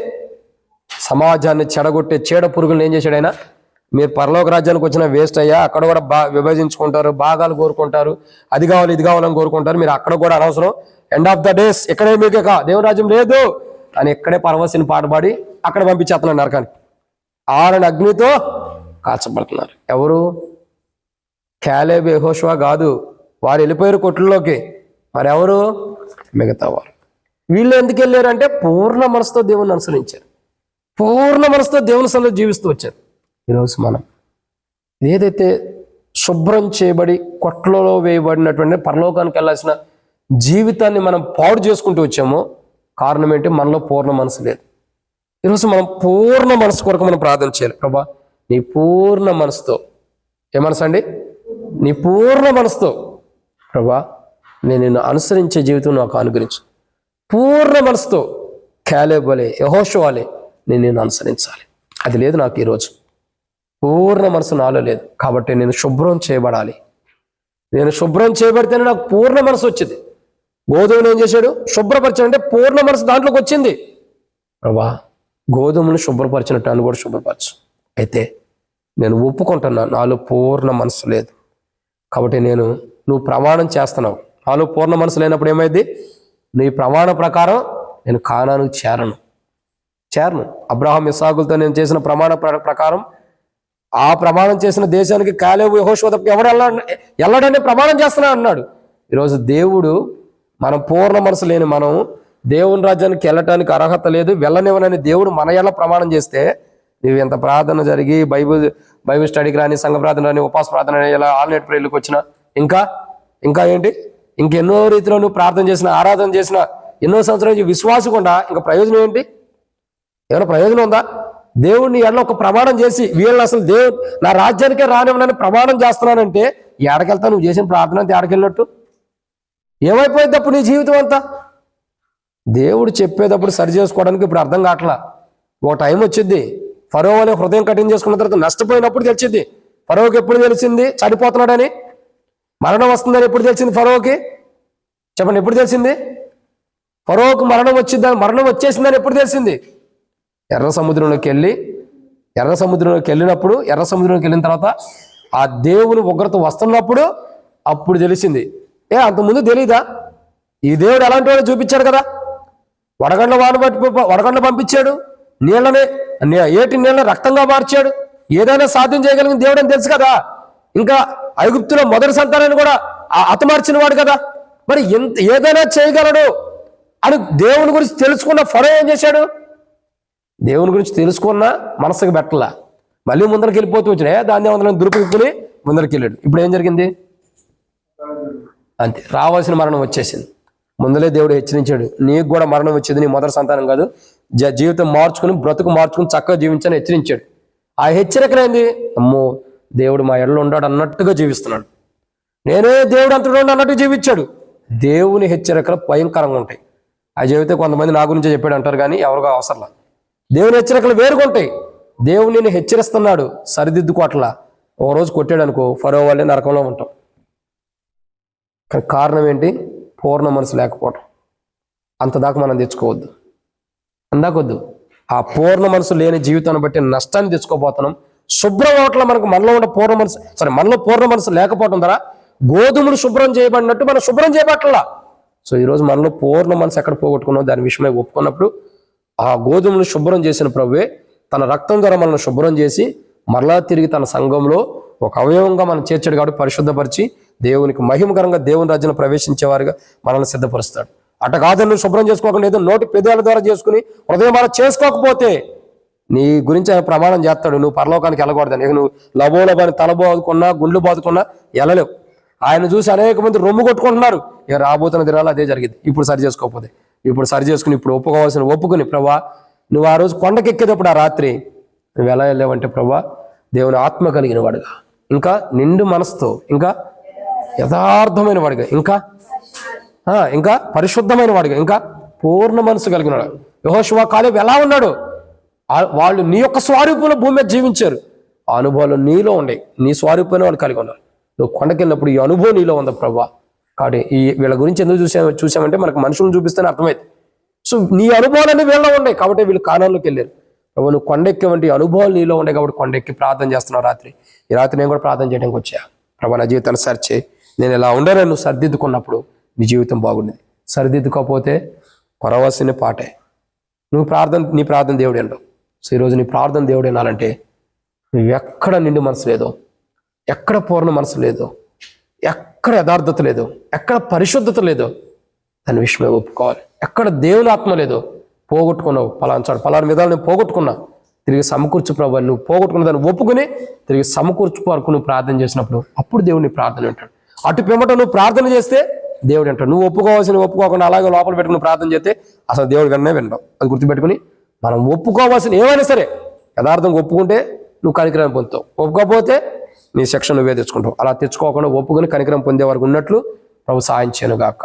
సమాజాన్ని చెడగొట్టే చీడ పురుగులను ఏం చేశాడు ఆయన? మీరు పరలోక రాజ్యానికి వచ్చిన వేస్ట్ అయ్యా, అక్కడ కూడా విభజించుకుంటారు, భాగాలు కోరుకుంటారు, అది కావాలి ఇది కావాలని కోరుకుంటారు. మీరు అక్కడ కూడా అనవసరం, ఎండ్ ఆఫ్ ద డేస్ ఇక్కడే మీకే దేవుని రాజ్యం లేదు అని ఇక్కడే పరవశిని పాట పాడి అక్కడ పంపించేస్తున్నాడు నరకానికి. ఆరని అగ్నితో కాల్చబడుతున్నారు. ఎవరు? కాలేబు, యెహోషువ కాదు. వారు వెళ్ళిపోయారు కొట్లలోకి. మరి ఎవరు? మిగతా వారు. వీళ్ళు ఎందుకు వెళ్ళారంటే పూర్ణ మనసుతో దేవుని అనుసరించారు, పూర్ణ మనసుతో దేవుని సన్నిధిలో జీవిస్తూ వచ్చారు. ఈరోజు మనం ఏదైతే శుభ్రం చేయబడి కొట్లలో వేయబడినటువంటి పరలోకానికి వెళ్ళాల్సిన జీవితాన్ని మనం పాడు చేసుకుంటూ వచ్చామో కారణం ఏంటి? మనలో పూర్ణ మనసు లేదు. ఈరోజు మనం పూర్ణ మనసు కొరకు మనం ప్రార్థన చేయాలి. ప్రభా, నీ పూర్ణ మనసుతో, ఏ మనసు అండి? నీ పూర్ణ మనసుతో ప్రభా నేను నిన్ను అనుసరించే జీవితం నాకు అనుగ్రహించు. పూర్ణ మనసుతో కాలేబు వలె, యెహోషువ వలె నేను నిన్ను అనుసరించాలి. అది లేదు నాకు ఈరోజు. పూర్ణ మనసు నాలో లేదు. కాబట్టి నేను శుభ్రం చేయబడాలి. నేను శుభ్రం చేయబడితేనే నాకు పూర్ణ మనసు వచ్చింది. గోధుమను ఏం చేశాడు? శుభ్రపరిచాడు. అంటే పూర్ణ మనసు దాంట్లోకి వచ్చింది. ప్రభా, గోధుమను శుభ్రపరిచినట్టు నన్ను కూడా శుభ్రపరచు. అయితే నేను ఒప్పుకుంటున్నా, నాలో పూర్ణ మనసు లేదు. కాబట్టి నువ్వు ప్రమాణం చేస్తున్నావు, నాలో పూర్ణ మనసు లేనప్పుడు ఏమైంది? నీ ప్రమాణ ప్రకారం నేను కానానుకు చేరను. అబ్రహాం, ఇస్సాకులతో నేను చేసిన ప్రమాణ ప్రకారం ఆ ప్రమాణం చేసిన దేశానికి కాలేబు, యెహోషువ తప్ప ఎవడు వెళ్ళడని ప్రమాణం చేస్తున్నా అన్నాడు. ఈరోజు దేవుడు, మనం పూర్ణ మనసు లేని మనం దేవుని రాజ్యానికి వెళ్ళటానికి అర్హత లేదు, వెళ్ళనివ్వనని దేవుడు మన ఎలా ప్రమాణం చేస్తే, నువ్వు ఎంత ప్రార్థన జరిగి బైబిల్ స్టడీకి రాని, సంఘ ప్రార్థన రాని, ఉపాస ప్రార్థన రాని, ఇలా ఆల్నెట్ ప్రేయర్లకు వచ్చినా, ఇంకా ఏంటి, ఇంకెన్నో రీతిలో నువ్వు ప్రార్థన చేసిన, ఆరాధన చేసిన, ఎన్నో సంవత్సరాలు విశ్వాసకుండా ఇంకా ప్రయోజనం ఏంటి? ఏమైనా ప్రయోజనం ఉందా? దేవుడిని ఎడల ఒక ప్రమాణం చేసి వీళ్ళని అసలు నా రాజ్యానికే రానివ్వనని ప్రమాణం చేస్తున్నానంటే ఏడకెళ్తా? నువ్వు చేసిన ప్రార్థన అంతా ఏడకెళ్ళినట్టు ఏమైపోయింది అప్పుడు నీ జీవితం అంతా? దేవుడు చెప్పేటప్పుడు సరి చేసుకోవడానికి ఇప్పుడు అర్థం కావట్లా. ఓ టైం వచ్చింది, ఫరో వలె హృదయం కఠిన చేసుకున్న తర్వాత నష్టపోయినప్పుడు తెలిసింది. ఫరోకి ఎప్పుడు తెలిసింది చనిపోతున్నాడని? మరణం వస్తుందని ఎప్పుడు తెలిసింది ఫరోకి? చెప్పండి, ఎప్పుడు తెలిసింది? ఫరోకు మరణం వచ్చేసిందని ఎప్పుడు తెలిసింది? ఎర్ర సముద్రంలోకి వెళ్ళినప్పుడు, ఎర్ర సముద్రంలోకి వెళ్ళిన తర్వాత ఆ దేవుని ఉగ్రత వస్తున్నప్పుడు అప్పుడు తెలిసింది. అంతకుముందు తెలీదా? ఈ దేవుడు ఎలాంటి వాడు చూపించాడు కదా. వడగండ్ల పంపించాడు, ఏటి నీళ్ళని రక్తంగా మార్చాడు. ఏదైనా సాధ్యం చేయగలిగిన దేవుడు అని తెలుసు కదా. ఇంకా ఐగుప్తులో మొదటి సంతానాన్ని కూడా హతమార్చిన వాడు కదా. మరి ఏదైనా చేయగలడు అని దేవుని గురించి తెలుసుకున్న ఫరో ఏం చేశాడు? దేవుని గురించి తెలుసుకున్నా మనసుకు పెట్టలా, మళ్ళీ ముందరికి వెళ్ళిపోతూ వచ్చినా దాన్ని వందలను దురుపుకుని ముందరికి వెళ్ళాడు. ఇప్పుడు ఏం జరిగింది? అంతే, రావాల్సిన మరణం వచ్చేసింది. ముందలే దేవుడు హెచ్చరించాడు, నీకు కూడా మరణం వచ్చేది, నీ మొదటి సంతానం కాదు, జీవితం మార్చుకుని బ్రతుకు మార్చుకుని చక్కగా జీవించని హెచ్చరించాడు. ఆ హెచ్చరికనేంది? అమ్మో, దేవుడు మా ఎడలో ఉన్నాడు అన్నట్టుగా జీవిస్తున్నాడు, నేనే దేవుడు అంతడు అన్నట్టు జీవించాడు. దేవుని హెచ్చరికలు భయంకరంగా ఉంటాయి. ఆ చెబితే కొంతమంది నా గురించే చెప్పాడు అంటారు, కానీ ఎవరికో అవసరం. దేవుని హెచ్చరికలు వేరుగా ఉంటాయి. దేవుడు నిన్ను హెచ్చరిస్తున్నాడు, సరిదిద్దుకోవట్లా. ఒక రోజు కొట్టాడు అనుకో, ఫరో వాళ్ళే నరకంలో ఉంటాం. కారణం ఏంటి? పూర్ణ మనసు లేకపోవటం. అంతదాకా మనం తెచ్చుకోవద్దు, అందాకొద్దు. ఆ పూర్ణ మనసు లేని జీవితాన్ని బట్టి నష్టాన్ని తెచ్చుకోబోతున్నాం. శుభ్రం అవట్ల మనలో ఉన్న మనలో పూర్ణ మనసు లేకపోవటం ద్వారా గోధుమలు శుభ్రం చేయబడినట్టు మనం శుభ్రం చేయబట్టలా. సో ఈరోజు మనలో పూర్ణ మనసు ఎక్కడ పోగొట్టుకున్నాం దాని విషయమై ఒప్పుకున్నప్పుడు ఆ గోధుమలు శుభ్రం చేసిన ప్రభువే తన రక్తం ద్వారా మనల్ని శుభ్రం చేసి మరలా తిరిగి తన సంఘంలో ఒక అవయవంగా మనం చేర్చాడు. కాబట్టి పరిశుద్ధపరిచి దేవునికి మహిమకరంగా దేవుని రాజ్యంలో ప్రవేశించేవారుగా మనల్ని సిద్ధపరుస్తాడు. అట్ట కాదని నువ్వు శుభ్రం చేసుకోకుండా ఏదో నోటి పెదాల ద్వారా చేసుకుని హృదయం అలా చేసుకోకపోతే నీ గురించి ఆయన ప్రమాణం చేస్తాడు, నువ్వు పరలోకానికి వెళ్ళకూడదని. ఇక నువ్వు లబోలబాని తల బాదుకున్నా, గుండ్లు బాదుకున్నా వెళ్ళలేవు. ఆయన చూసి అనేక మంది రొమ్ము కొట్టుకుంటున్నారు. ఇక రాబోతున్న దినాలు అదే జరిగింది. ఇప్పుడు సరి చేసుకోకపోతే, ఇప్పుడు సరి చేసుకుని ఇప్పుడు ఒప్పుకుని ప్రభా నువ్వు ఆ రోజు కొండకెక్కేటప్పుడు ఆ రాత్రి నువ్వు ఎలా వెళ్ళావంటే ప్రభా దేవుని ఆత్మ కలిగిన వాడుగా, ఇంకా నిండు మనసుతో, ఇంకా యథార్థమైన వాడిగా, ఇంకా పరిశుద్ధమైన వాడిగా, ఇంకా పూర్ణ మనసు కలిగిన వాడు. యెహోషువ కాలేబు ఎలా ఉన్నాడు? వాళ్ళు నీ యొక్క స్వరూపంలో భూమి మీద జీవించారు. ఆ అనుభవాలు నీలో ఉండే, నీ స్వరూపంలో వాళ్ళు కలిగి ఉన్నారు. నువ్వు కొండకెళ్ళినప్పుడు ఈ అనుభవం నీలో ఉందా ప్రభా? కాబట్టి వీళ్ళ గురించి ఎందుకు చూసామంటే మనకు మనుషులను చూపిస్తేనే అర్థమైంది. సో నీ అనుభవాలన్నీ వీళ్ళలో ఉన్నాయి కాబట్టి వీళ్ళు కానాల్లోకి వెళ్ళారు. ప్రభు నువ్వు కొండెక్కేవంటి అనుభవాలు నీలో ఉండే కాబట్టి కొండెక్కి ప్రార్థన చేస్తున్నావు. ఈ రాత్రి నేను కూడా ప్రార్థన చేయడానికి వచ్చా. ప్రభు నా జీవితాన్ని సరిచే, నేను ఇలా ఉండాలని నువ్వు సరిదిద్దుకున్నప్పుడు నీ జీవితం బాగుండేది. సరిదిద్దుకోకపోతే పరవశిని పాటే. నీ ప్రార్థన దేవుడు అంటావు. సో ఈరోజు నీ ప్రార్థన దేవుడు వినాలంటే నువ్వు ఎక్కడ నిండు మనసు లేదో, ఎక్కడ పూర్ణ మనసు లేదో, ఎక్కడ యథార్థత లేదో, ఎక్కడ పరిశుద్ధత లేదో దాని విషయమే ఒప్పుకోవాలి. ఎక్కడ దేవుని ఆత్మ లేదో, పోగొట్టుకున్నావు పలానా విధాలు నేను పోగొట్టుకున్నా, తిరిగి సమకూర్చు ప్రభు. నువ్వు పోగొట్టుకున్న దాన్ని ఒప్పుకుని తిరిగి సమకూర్చు వరకు నువ్వు ప్రార్థన చేసినప్పుడు అప్పుడు దేవుని ప్రార్థన వింటాడు. అటు పిమ్మట నువ్వు ప్రార్థన చేస్తే దేవుడు అంటాడు. నువ్వు ఒప్పుకోకుండా అలాగే లోపల పెట్టుకుని ప్రార్థన చేస్తే అసలు దేవుడు వెంటనే వింటావు. అది గుర్తుపెట్టుకుని మనం ఒప్పుకోవాల్సిన ఏమైనా సరే యథార్థంగా ఒప్పుకుంటే నువ్వు కనికరం పొందుతావు. ఒప్పుకోకపోతే నీ శిక్ష నువ్వే తెచ్చుకుంటావు. అలా తెచ్చుకోకుండా ఒప్పుకొని కనికరం పొందే వరకు ఉన్నట్లు ప్రభు సాయం చేయను గాక.